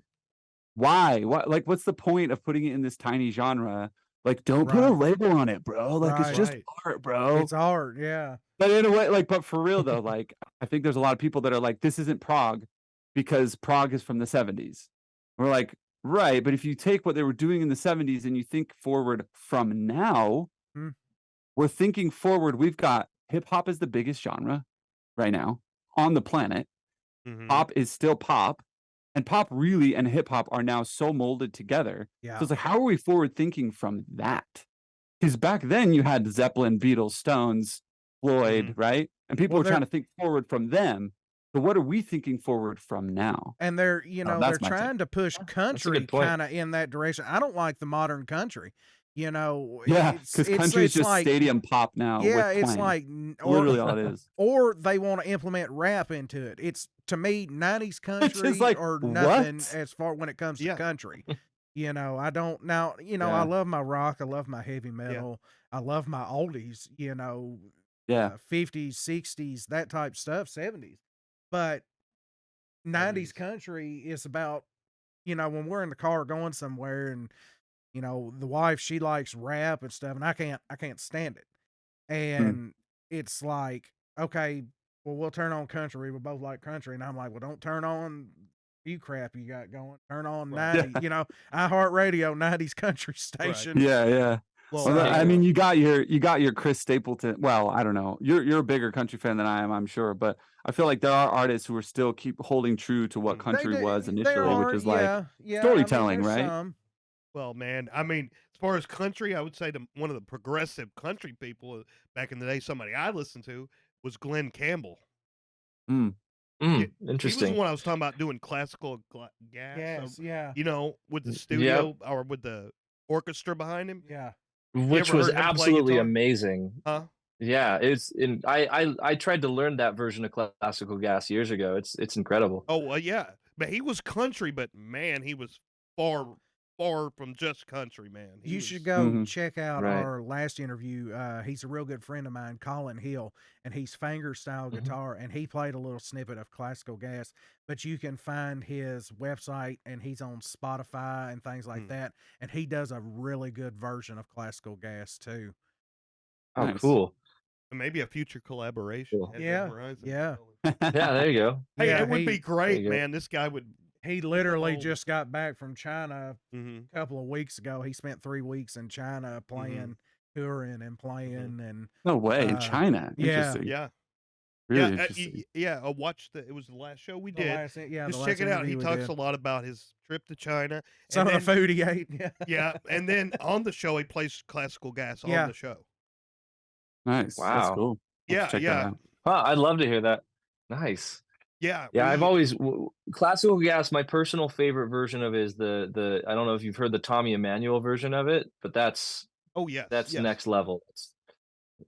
why? What, like, what's the point of putting it in this tiny genre? Like, don't put a
Right.
label on it, bro. Like, it's
Right.
just
Right.
art, bro.
It's art, yeah.
But in a way, like, but for real though, like, I think there's a lot of people that are like, this isn't prog because prog is from the 70s. We're like, right, but if you take what they were doing in the 70s and you think forward from now,
Hmm.
we're thinking forward. We've got hip hop is the biggest genre right now on the planet.
Mhm.
Pop is still pop, and pop really and hip hop are now so molded together.
Yeah.
So it's like, how are we forward thinking from that? Because back then you had Zeppelin, Beatles, Stones, Floyd, right? And people
Well,
were trying
they're-
to think forward from them. But what are we thinking forward from now?
And they're, you know,
that's
they're
my take.
trying to push country
good point.
kind of in that direction. I don't like the modern country. You know,
Yeah,
it's
because country is
it's
just
like,
stadium pop now.
yeah,
with
it's
twang.
like
Literally all it is.
or they want to implement rap into it. It's to me 90s country
like,
or nothing
what?
as far when it comes to
Yeah.
country. You know, I don't now, you know, I
Yeah.
love my rock, I love my heavy metal, I love my oldies, you know,
Yeah.
50s, 60s, that type stuff, 70s. But 90s country is about, you know, when we're in the car going somewhere and, you know, the wife, she likes rap and stuff, and I can't stand it. And it's like, okay, well, we'll turn on country. We both like country. And I'm like, well, don't turn on you crap you got going. Turn on
Right.
90, you know, iHeartRadio 90s country station.
Yeah, yeah.
Well,
Well, I
So-
mean, you got your Chris Stapleton. Well, I don't know. You're a bigger country fan than I am, I'm sure. But I feel like there are artists who are still keep holding true to what
They
country was
There
initially, which
are,
is like
yeah.
storytelling,
there's
right?
some.
well, man. I mean, as far as country, I would say one of the progressive country people back in the day, somebody I listened to was Glenn Campbell.
Mm.
He was
Interesting.
the one I was talking about doing classical gas.
Yes, yeah.
You know, with the
Yep.
studio or with the orchestra behind him.
Yeah.
Which
ever
was
heard him play
absolutely
guitar?
amazing.
Huh?
Yeah, I tried to learn that version of classical gas years ago. It's incredible.
Oh, well, yeah. But he was country, but man, he was far from just country, man. He
You
was,
should go
Mhm.
check out
Right.
our last interview. He's a real good friend of mine, Colin Hill, and he's fingerstyle
Mhm.
guitar, and he played a little snippet of classical gas. But you can find his website, and he's on Spotify and things like
Mm.
that. And he does a really good version of classical gas too.
Oh,
Nice.
cool.
maybe a future collaboration.
Cool.
Head to
Yeah,
Horizon.
yeah.
Yeah, there you go.
Hey,
Yeah,
it would
he-
be great,
you go.
man. This guy would.
He literally
whole-
just got back from China
Mhm.
a couple of weeks ago. He spent 3 weeks in China playing, touring, and playing, and
No way. In
Uh,
China.
yeah.
Interesting.
Yeah.
Really
yeah.
interesting.
Watch it was the last show we
the
did.
last, yeah,
Just
the
check
last
it out. He
interview we
talks
did.
a lot about his trip to China.
Some
and
of the
then-
food he ate. Yeah.
Yeah, and then on the show he plays classical gas
Yeah.
on the show.
Nice. That's
Wow.
cool. I'll
Yeah,
check that
yeah,
out.
Huh, I'd love to hear that. Nice.
yeah.
Yeah, I've
we-
always classical gas. My personal favorite version of it is the I don't know if you've heard the Tommy Emmanuel version of it, but that's
Oh yes, yes.
next level.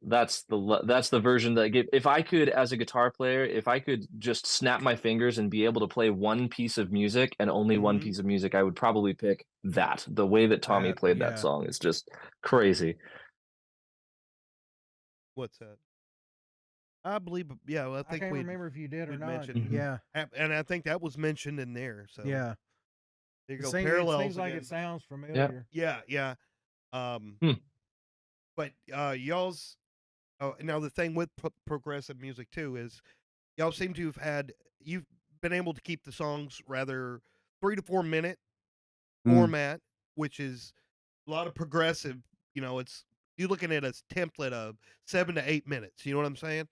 That's the version that if I could, as a guitar player, if I could just snap my fingers and be able to play one piece of music and only one
Mhm.
piece of music, I would probably pick that. The way that Tommy played
yeah.
that song is just crazy.
What's that? I believe. Yeah, well, I
I
think
can't
we
remember if you did or
we'd
not.
mentioned-
Yeah,
and I think that was mentioned in there. So
yeah.
there you
It
go.
seems,
Parallels.
it seems like
again.
it sounds familiar.
Yeah, yeah. Um,
Hmm.
but y'all's now the thing with progressive music too is y'all seem to have you've been able to keep the songs rather 3 to 4 minute
Mm.
format, which is a lot of progressive. You know, you're looking at a template of 7 to 8 minutes. You know what I'm saying?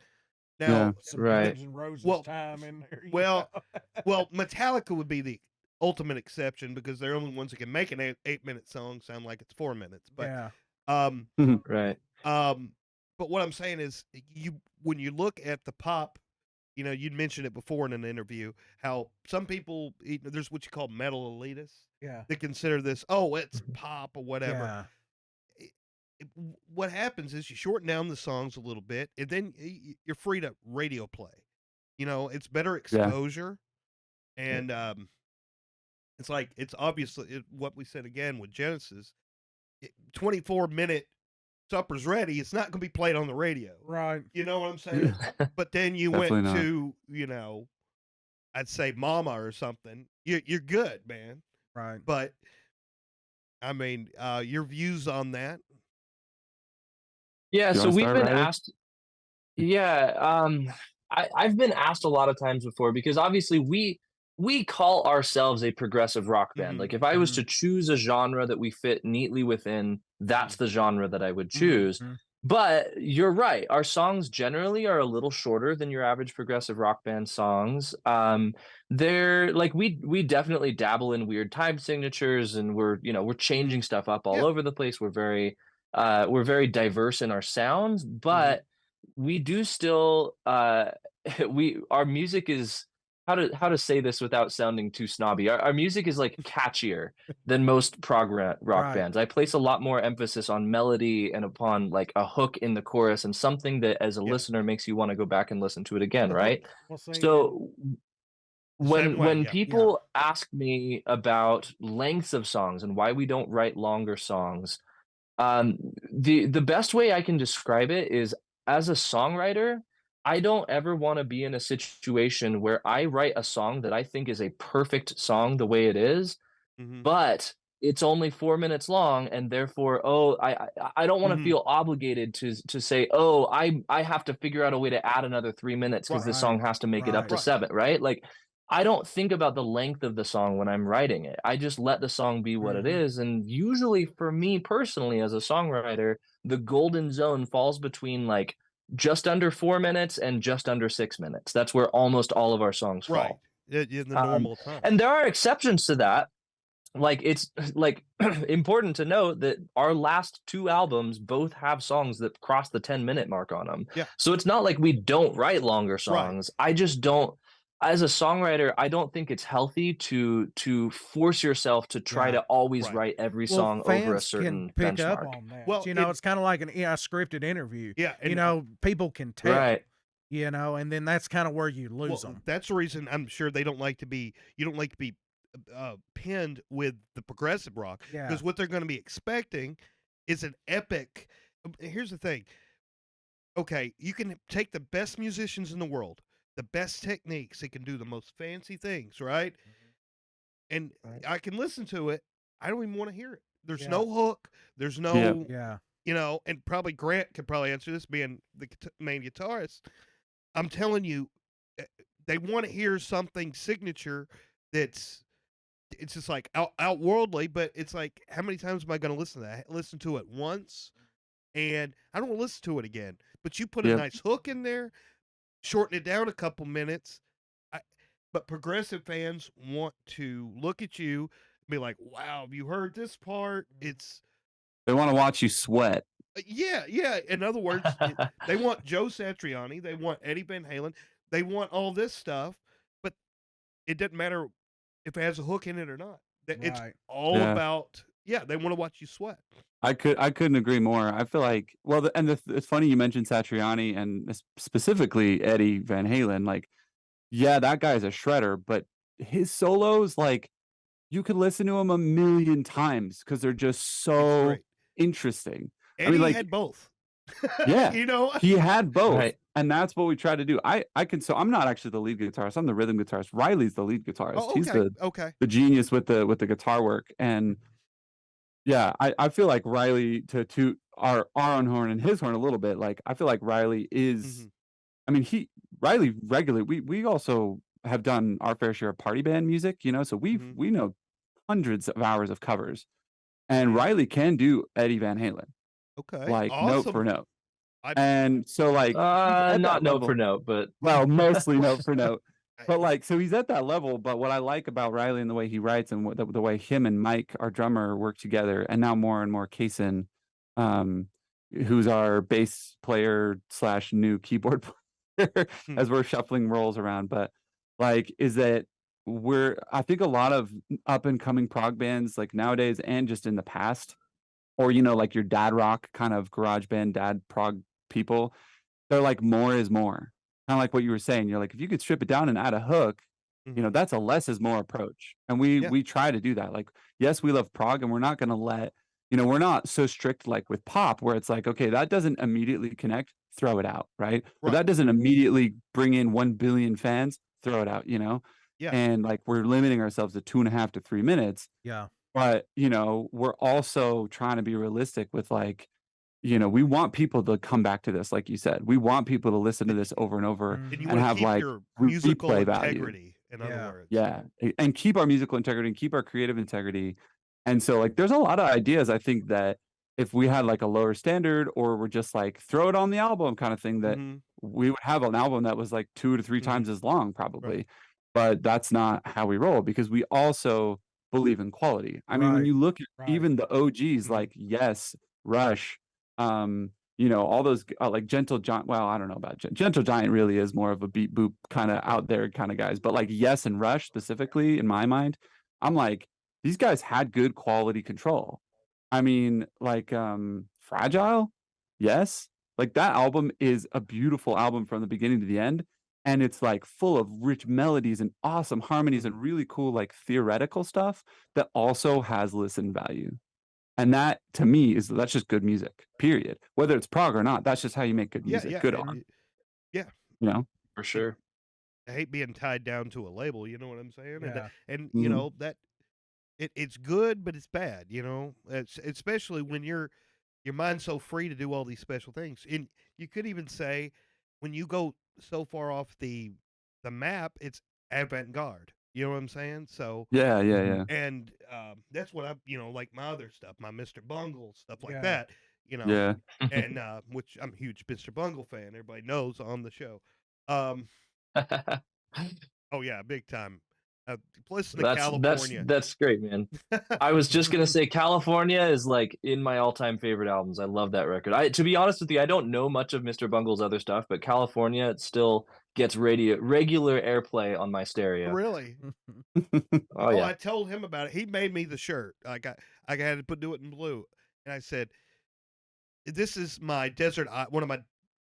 Now,
Yeah.
Some
Right.
Guns N' Roses
Well,
time in there. you
well,
know?
well, Metallica would be the ultimate exception because they're the only ones that can make an 8 minute song sound like it's 4 minutes. But
yeah,
Right.
but what I'm saying is, when you look at the pop, you know, you'd mentioned it before in an interview how some people, there's what you call metal elitists
yeah,
that consider this, oh, it's pop or whatever.
yeah.
What happens is you shorten down the songs a little bit, and then you're free to radio play. You know, it's better exposure, and it's like it's obviously what we said again with Genesis. 24-minute supper's ready. It's not going to be played on the radio.
Right.
You know what I'm saying? But then you
Definitely
went
not.
to, I'd say Mama or something. You're good, man.
Right.
But I mean, your views on that?
Yeah,
You
so
wanna
we've
start,
been
Riley?
asked. Yeah, I've been asked a lot of times before because obviously we call ourselves a progressive rock band.
Mhm,
Like if I was to choose a genre that we fit neatly within, that's the genre that I would choose.
Mhm.
But you're right. Our songs generally are a little shorter than your average progressive rock band songs. They're like we definitely dabble in weird time signatures and we're changing stuff up all
Yeah.
over the place. We're very diverse in our sounds, but we do still our music is how to say this without sounding too snobby. Our music is like catchier than most rock
Right.
bands. I place a lot more emphasis on melody and upon like a hook in the chorus and something that as a
Yeah.
listener makes you want to go back and listen to it again, right?
Well, see,
So
Same way,
when
yeah.
people ask me about lengths of songs and why we don't write longer songs, the best way I can describe it is as a songwriter, I don't ever want to be in a situation where I write a song that I think is a perfect song the way it is,
Mhm.
but it's only 4 minutes long, and therefore, I don't want to
Mhm.
feel obligated to say, oh, I have to figure out a way to add another 3 minutes because this
Right.
song has to make it up to
Right.
7, right? Like, I don't think about the length of the song when I'm writing it. I just let the song be what it
Mhm.
is. And usually, for me personally, as a songwriter, the golden zone falls between like just under 4 minutes and just under 6 minutes. That's where almost all of our songs
Right.
fall.
In the
Um,
normal time.
and there are exceptions to that. Like, it's like important to note that our last 2 albums both have songs that cross the 10-minute mark on them.
Yeah.
So it's not like we don't write longer
Right.
songs. I just don't, as a songwriter, I don't think it's healthy to force yourself to try
Yeah.
to always
Right.
write every
Well,
song over a
fans can
certain
pick up
benchmark.
on that.
Well,
You know,
it-
it's kind of like a scripted interview.
Yeah,
You
and
know, people can tell.
Right.
You know, and then that's kind of where you lose
well,
them.
that's the reason I'm sure they don't like to be. You don't like to be pinned with the progressive rock
Yeah.
because what they're going to be expecting is an epic. Here's the thing. Okay, you can take the best musicians in the world, the best techniques. They can do the most fancy things, right? And
Right.
I can listen to it. I don't even want to hear it. There's
Yeah.
no hook. There's no,
Yep.
Yeah.
you know, and probably Grant could probably answer this, being the main guitarist. I'm telling you, they want to hear something signature that's it's just like outworldly, but it's like, how many times am I going to listen to that? Listen to it once, and I don't want to listen to it again. But you put a
Yep.
nice hook in there, shorten it down a couple minutes. But progressive fans want to look at you and be like, wow, have you heard this part? It's
They want to watch you sweat.
yeah, yeah. In other words, they want Joe Satriani, they want Eddie Van Halen, they want all this stuff, but it doesn't matter if it has a hook in it or not. It's
Right.
all
Yeah.
about they want to watch you sweat.
I couldn't agree more. I feel like it's funny you mentioned Satriani and specifically Eddie Van Halen. Like, yeah, that guy's a shredder, but his solos, like, you could listen to him a million times because they're just
It's
so
great.
interesting. I
Eddie
mean, like,
had both.
yeah,
You know?
he had both,
Right.
and that's what we try to do. So I'm not actually the lead guitarist. I'm the rhythm guitarist. Riley's the lead guitarist.
Oh,
He's
okay. Okay.
the genius with the guitar work, and yeah, I feel like Riley, to toot our own horn and his horn a little bit. Like, I feel like Riley is.
Mhm.
I mean, Riley regularly. We also have done our fair share of party band music, you know. So
Mhm.
we know hundreds of hours of covers, and
Yeah.
Riley can do Eddie Van Halen,
Okay.
like, note for
Awesome.
note.
I
And so, like, he's at
Not
that
note for
level.
note, but
Well, mostly note for note.
I-
But, like, so he's at that level. But what I like about Riley and the way he writes and the way him and Mike, our drummer, work together, and now more and more Kaysen, who's our bass player / new keyboard player, as we're shuffling roles around. But, like, is that I think a lot of up and coming prog bands, like nowadays and just in the past, or, you know, like your dad rock kind of garage band, dad prog people, they're like, more is more. Kinda like what you were saying. You're like, if you could strip it down and add a hook, you know,
Mhm.
that's a less is more approach. And
Yeah.
we try to do that. Like, yes, we love prog, and we're not gonna we're not so strict like with pop where it's like, okay, that doesn't immediately connect, throw it out, right? Or
Right.
that doesn't immediately bring in 1 billion fans, throw it out, you know?
Yeah.
And, like, we're limiting ourselves to 2.5 to 3 minutes.
Yeah.
But, you know, we're also trying to be realistic with, like, you know, we want people to come back to this, like you said. We want people to listen to this over and over
And you
Mhm.
and
want to
have,
keep
like,
your musical
replay value.
integrity, in other
Yeah.
words.
Yeah, and keep our musical integrity and keep our creative integrity. And so, like, there's a lot of ideas, I think, that if we had, like, a lower standard, or we're just like, throw it on the album kind of thing, that
Mhm.
we would have an album that was like 2 to 3
Mhm.
times as long probably. But that's not how we roll, because we also believe in quality. I mean, when
Right.
you look at
Right.
even the OGs,
Mhm.
like, Yes, Rush, you know, all those, like, Gentle Giant. Well, I don't know about Gentle Giant, really is more of a beat boop kind of out there kind of guys. But, like, Yes and Rush specifically, in my mind, I'm like, these guys had good quality control. I mean, like, Fragile, Yes, like, that album is a beautiful album from the beginning to the end, and it's, like, full of rich melodies and awesome harmonies and really cool, like, theoretical stuff that also has listen value. And that, to me, that's just good music, period. Whether it's prog or not, that's just how you make good
Yeah,
music,
yeah,
good
and
art,
yeah.
you know?
for sure.
I hate being tied down to a label. You know what I'm saying?
Yeah.
And
Mhm.
you know that it's good, but it's bad. It's especially when your mind's so free to do all these special things. And you could even say when you go so far off the map, it's avant-garde. You know what I'm saying? So
Yeah, yeah,
Mhm.
yeah.
and that's what like my other stuff, my Mr. Bungle stuff like
Yeah.
that.
Yeah.
And which I'm a huge Mr. Bungle fan. Everybody knows on the show. Um, oh yeah, big time. Plus the California.
That's great, man. I was just gonna say California is like in my all-time favorite albums. I love that record. To be honest with you, I don't know much of Mr. Bungle's other stuff, but California it still gets regular airplay on my stereo.
Really?
Oh
Oh,
yeah.
I told him about it. He made me the shirt. I had to do it in blue, and I said, "This is my desert. One of my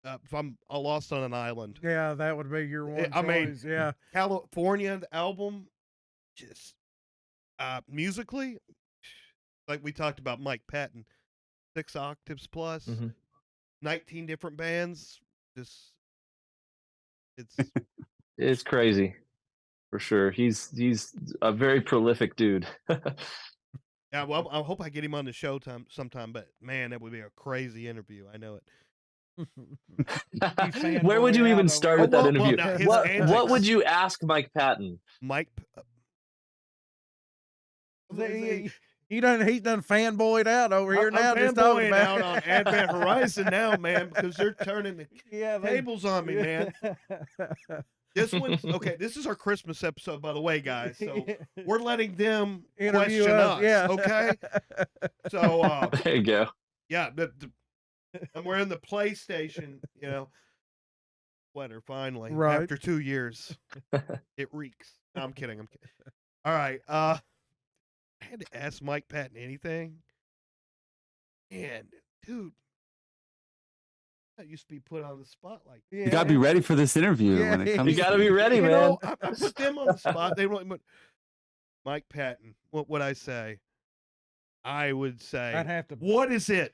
if I'm lost on an island.
Yeah, that would be your one
I mean,
choice. Yeah.
California the album, just musically, like we talked about Mike Patton, 6 octaves plus,
Mhm.
19 different bands. Just it's
It's crazy. For sure. He's a very prolific dude.
yeah. Well, I hope I get him on the show sometime. But man, that would be a crazy interview. I know it.
Where would you
fanboy
even
out
start
over
with that
well,
interview?
now his
What
antics.
would you ask Mike Patton?
Mike. what is he?
He's done fanboyed out over here
I'm
now. Just talking
fanboying
about
out on Advent Horizon now, man, because they're turning the
yeah,
tables on me, man. This one's okay. This is our Christmas episode, by the way, guys. So we're letting them
Interview
question
us,
us,
yeah.
okay? So
There you go.
yeah, and we're in the PlayStation, sweater finally
Right.
after 2 years. It reeks. No, I'm kidding. All right. I had to ask Mike Patton anything, and dude, I used to be put on the spot like
Yeah.
You gotta be ready for this interview when it
Yeah.
comes.
You gotta be ready,
you
man.
know, I put them on the spot. They were like, Mike Patton. What would I say? I would say,
I'd have to.
what is it?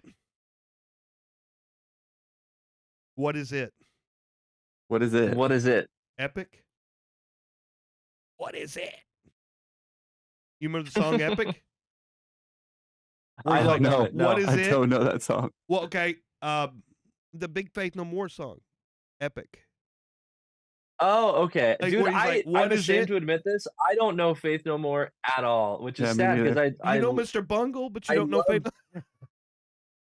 What is it?
What is it?
What is it?
Epic? What is it? You remember the song Epic?
I don't know it. No.
What is
I
it?
don't know that song.
Well, okay. The Big Faith No More song, Epic.
Oh, okay.
Like,
Dude,
where he's like,
I'm
"What is
ashamed
it?"
to admit this. I don't know Faith No More at all, which is
Yeah, me
sad because
neither.
I
You know Mr. Bungle, but you
I
don't know Faith.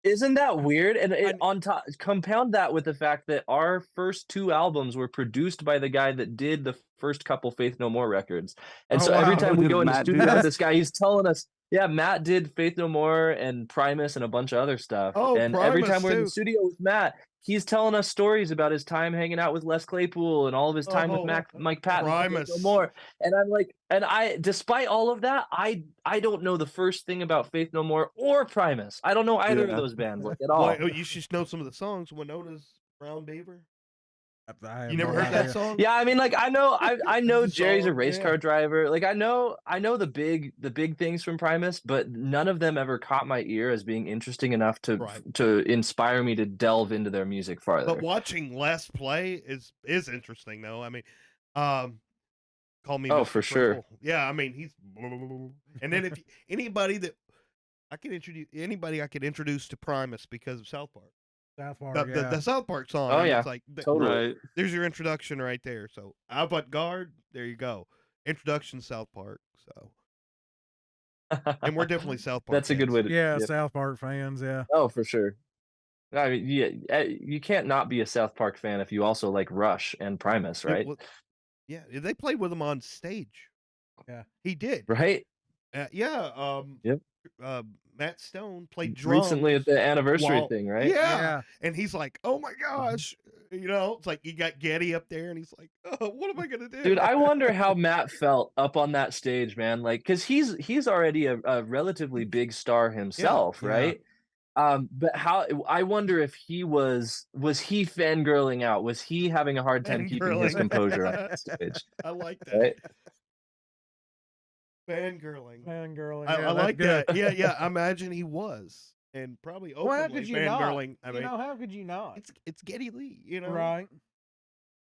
isn't that weird? And
I-
on top, compound that with the fact that our first 2 albums were produced by the guy that did the first couple Faith No More records. And
Oh,
so every
wow.
time we
Did
go into
Matt do
studio
that?
with this guy, he's telling us, yeah, Matt did Faith No More and Primus and a bunch of other stuff.
Oh,
and every
Primus
time we're in
too.
the studio with Matt, he's telling us stories about his time hanging out with Les Claypool and all of his time with Mike Patton. and Faith No
Primus.
More. And I'm like, despite all of that, I don't know the first thing about Faith No More or Primus. I don't know either of
Yeah.
those bands like at all.
Boy, you should know some of the songs. Winona's Brown Beaver.
I have
You never
no
heard that
idea.
song?
Yeah, I mean, like I know
The
Jerry's a
song,
race
yeah.
car driver. Like I know the big things from Primus, but none of them ever caught my ear as being interesting enough to
Right.
to inspire me to delve into their music farther.
But watching Les play is interesting, though. I mean, call me.
Oh,
Mr.
for sure.
Purple. Yeah, I mean he's. And then if anybody that I could introduce to Primus because of South Park.
South Park.
The South Park song.
Oh,
I mean,
yeah.
it's like
Totally.
Right.
there's your introduction right there. So avant-garde, there you go. Introduction South Park. So and we're definitely South Park.
That's a good
fans.
way to.
Yeah,
Yep.
South Park fans. Yeah.
Oh, for sure. I mean, yeah, you can't not be a South Park fan if you also like Rush and Primus,
It
right?
was- yeah, they played with him on stage.
Yeah.
He did.
Right.
Yeah.
Yep.
Matt Stone played drums
Recently at the anniversary
while-
thing, right?
Yeah. And he's like, "Oh my gosh," it's like you got Getty up there, and he's like, "Oh, what am I gonna do?"
Dude, I wonder how Matt felt up on that stage, man. Like, because he's already a relatively big star himself,
yeah.
right? But I wonder if he was he fangirling out? Was he having a hard time keeping his
Fangirling.
composure on that stage?
I like that.
Right?
Fangirling.
Fangirling.
I
Yeah, that's
like
good.
that. Yeah. I imagine he was, and probably
Well, how
openly
could you not?
fangirling. I
You
mean,
know, how could you not?
it's Getty Lee.
Right.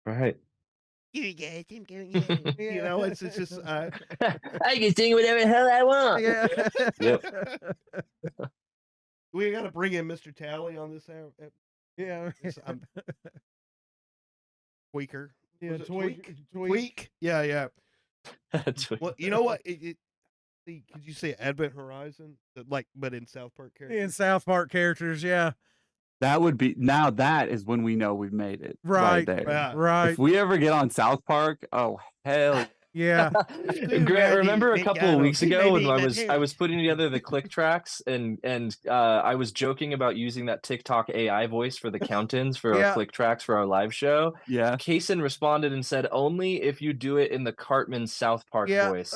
Right.
You guys, I'm going, yeah. You know, it's just
I can sing whatever the hell I want.
Yeah.
Yep.
we got to bring in Mr. Tally on this.
Yeah.
I'm Tweaker.
Yeah,
Was it
tweak.
Tweak. Yeah.
That's what-
Well, you know what? Could you say Advent Horizon? Like, but in South Park
In
characters.
South Park characters, yeah.
That would be now. That is when we know we've made it.
Right.
there.
Yeah.
Right.
If we ever get on South Park, oh hell,
Yeah.
Grant, remember a couple of weeks ago when I was putting together the click tracks and I was joking about using that TikTok AI voice for the count-ins for
Yeah.
our click tracks for our live show.
yeah.
Kaysen responded and said, "Only if you do it in the Cartman South Park
Yeah.
voice."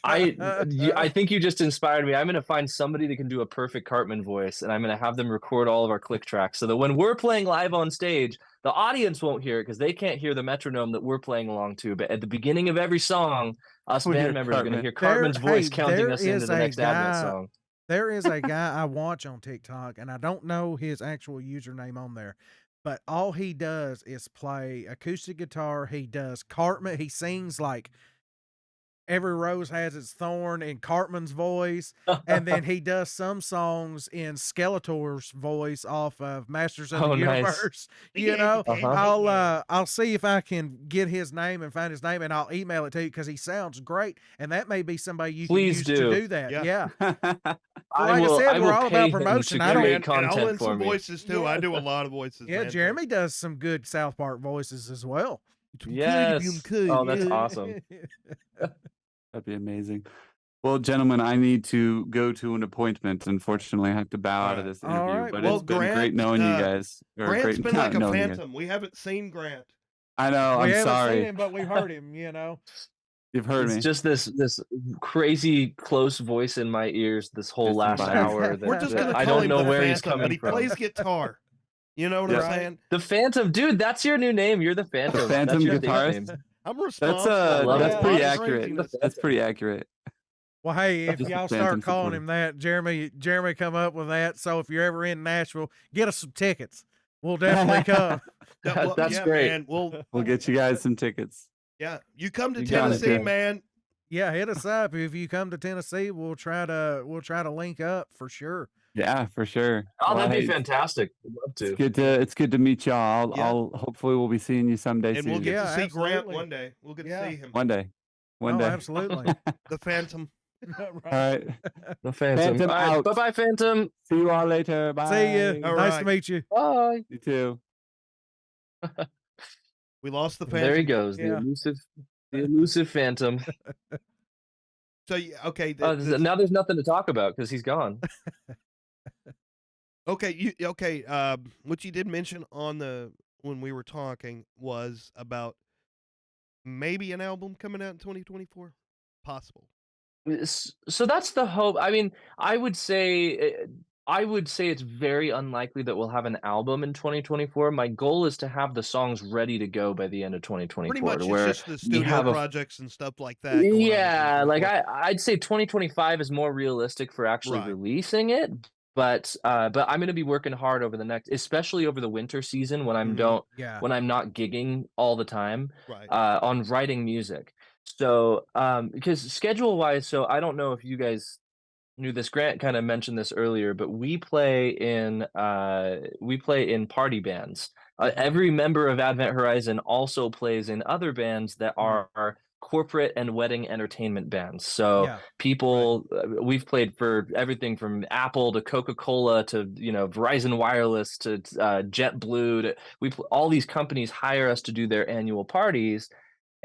I think you just inspired me. I'm going to find somebody that can do a perfect Cartman voice, and I'm going to have them record all of our click tracks so that when we're playing live on stage, the audience won't hear it because they can't hear the metronome that we're playing along to. But at the beginning of every song, us
We'll hear
band members are going to
Cartman.
hear Cartman's voice counting
there
us into
is
the
a
next Advent
guy-
song.
There is a guy I watch on TikTok, and I don't know his actual username on there, but all he does is play acoustic guitar. He does Cartman. He sings like Every Rose Has Its Thorn in Cartman's voice, and then he does some songs in Skeletor's voice off of Masters of the
Oh, nice.
Universe. You know,
Uh-huh.
I'll see if I can get his name and find his name, and I'll email it to you because he sounds great, and that may be somebody you
Please
can use
do.
to do that.
Yeah.
Yeah.
I
I
will,
said,
I
we're
will
all
pay
about
him
promotion.
to
I don't-
create
And I'll
content
in
for
some
me.
voices too. I do a lot of voices.
Yeah,
man.
Jeremy does some good South Park voices as well.
Yes. Oh, that's awesome.
That'd be amazing. Well, gentlemen, I need to go to an appointment. Unfortunately, I have to bow out of
Alright.
this interview.
Alright,
But
well,
it's been
Grant,
great knowing you guys. Or
Grant's
great
been
not
like a
knowing you guys.
phantom. We haven't seen Grant.
I know.
We
I'm
haven't
sorry.
seen him, but we heard him, you know.
You've heard
It's
me.
just this crazy close voice in my ears this whole
Just
last
somebody-
hour.
We're just
that
gonna
I
call
don't
him
know
the
where
Phantom,
he's coming
but he
from.
plays guitar. You know what
Yeah.
I'm saying?
The Phantom, dude. That's your new name. You're the Phantom.
Phantom
that's your
guitarist?
nickname.
I'm
That's
responsible.
love
that's
it.
pretty
Lot of
accurate.
craziness.
That's pretty accurate.
Well, hey, if
Just a
y'all
Phantom
start calling
supporter.
him that, Jeremy come up with that. So if you're ever in Nashville, get us some tickets. We'll definitely come.
That's
yeah,
great.
Man,
We'll get you guys some tickets.
yeah, you come to
You got it,
Tennessee,
dude.
man.
Yeah, hit us up if you come to Tennessee. We'll try to link up for sure.
Yeah, for sure.
Oh,
Well,
that'd be
hey,
fantastic. I'd love to.
It's good to meet y'all.
Yeah.
I'll hopefully we'll be seeing you someday
And
soon.
we'll get
Yeah,
to see Grant
absolutely.
one day. We'll get
Yeah.
to see him.
One day. One
Oh,
day.
absolutely.
The Phantom.
All
Right.
right.
The Phantom.
Phantom
All right,
out.
bye-bye, Phantom.
See you all later. Bye.
See you.
All
Nice
right.
to meet you.
Bye.
You too.
We lost the Phantom.
There he goes.
Yeah.
The elusive Phantom.
So okay,
Now there's nothing to talk about because he's gone.
okay, what you did mention on when we were talking was about maybe an album coming out in 2024, possible.
So that's the hope. I mean, I would say it's very unlikely that we'll have an album in 2024. My goal is to have the songs ready to go by the end of 2024.
Pretty much,
to
it's
where
just the
we
studio
have a
projects and stuff like that. going on in
Yeah, like
2024.
I'd say 2025 is more realistic for actually
Right.
releasing it. But I'm going to be working hard over the next, especially over the winter season when
Mhm.
Yeah.
when I'm not gigging all the time,
Right.
on writing music. So because schedule wise, so I don't know if you guys knew this. Grant kind of mentioned this earlier, but we play in party bands. Every member of Advent Horizon also plays in other bands that are corporate and wedding entertainment bands. So
Yeah.
people, we've played for everything from Apple to Coca-Cola to Verizon Wireless to JetBlue. All these companies hire us to do their annual parties.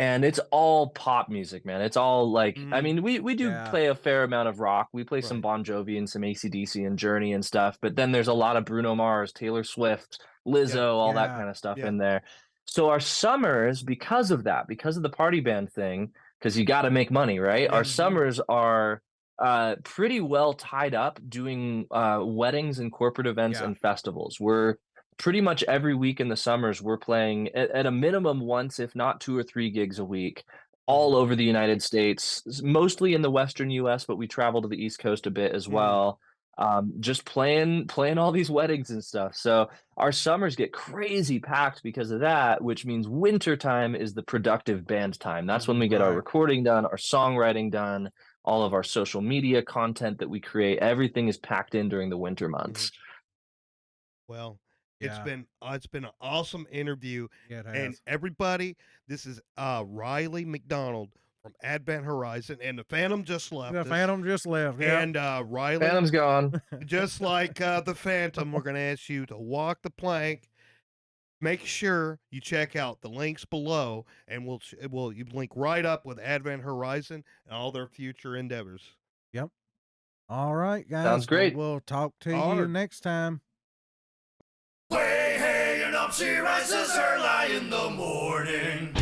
And it's all pop music, man. It's all like, I mean, we do
Yeah.
play a fair amount of rock. We play some
Right.
Bon Jovi and some AC/DC and Journey and stuff. But then there's a lot of Bruno Mars, Taylor Swift, Lizzo, all that
Yeah.
kind of stuff
Yeah.
in there. So our summers, because of that, because of the party band thing, because you got to make money, right?
Yeah.
Our
Mhm.
summers are pretty well tied up doing weddings and corporate events
Yeah.
and festivals. We're pretty much every week in the summers, we're playing at a minimum once, if not 2 or 3 gigs a week, all over the United States, mostly in the Western US, but we travel to the East Coast a bit as
Mhm.
well. just playing all these weddings and stuff. So our summers get crazy packed because of that, which means winter time is the productive band time. That's when we get our
Right.
recording done, our songwriting done, all of our social media content that we create. Everything is packed in during the winter months.
Well,
Yeah.
it's been an awesome interview,
Yeah, it
and
has.
everybody, this is Riley McDonald from Advent Horizon, and the Phantom just left
The
us.
Phantom just left. Yeah.
And Riley,
Phantom's gone.
just like the Phantom, we're going to ask you to walk the plank. Make sure you check out the links below, and we'll you link right up with Advent Horizon and all their future endeavors.
Yep. All right, guys.
Sounds great.
We'll talk to you
Honored.
next time.
Way hanging up, she rises early in the morning.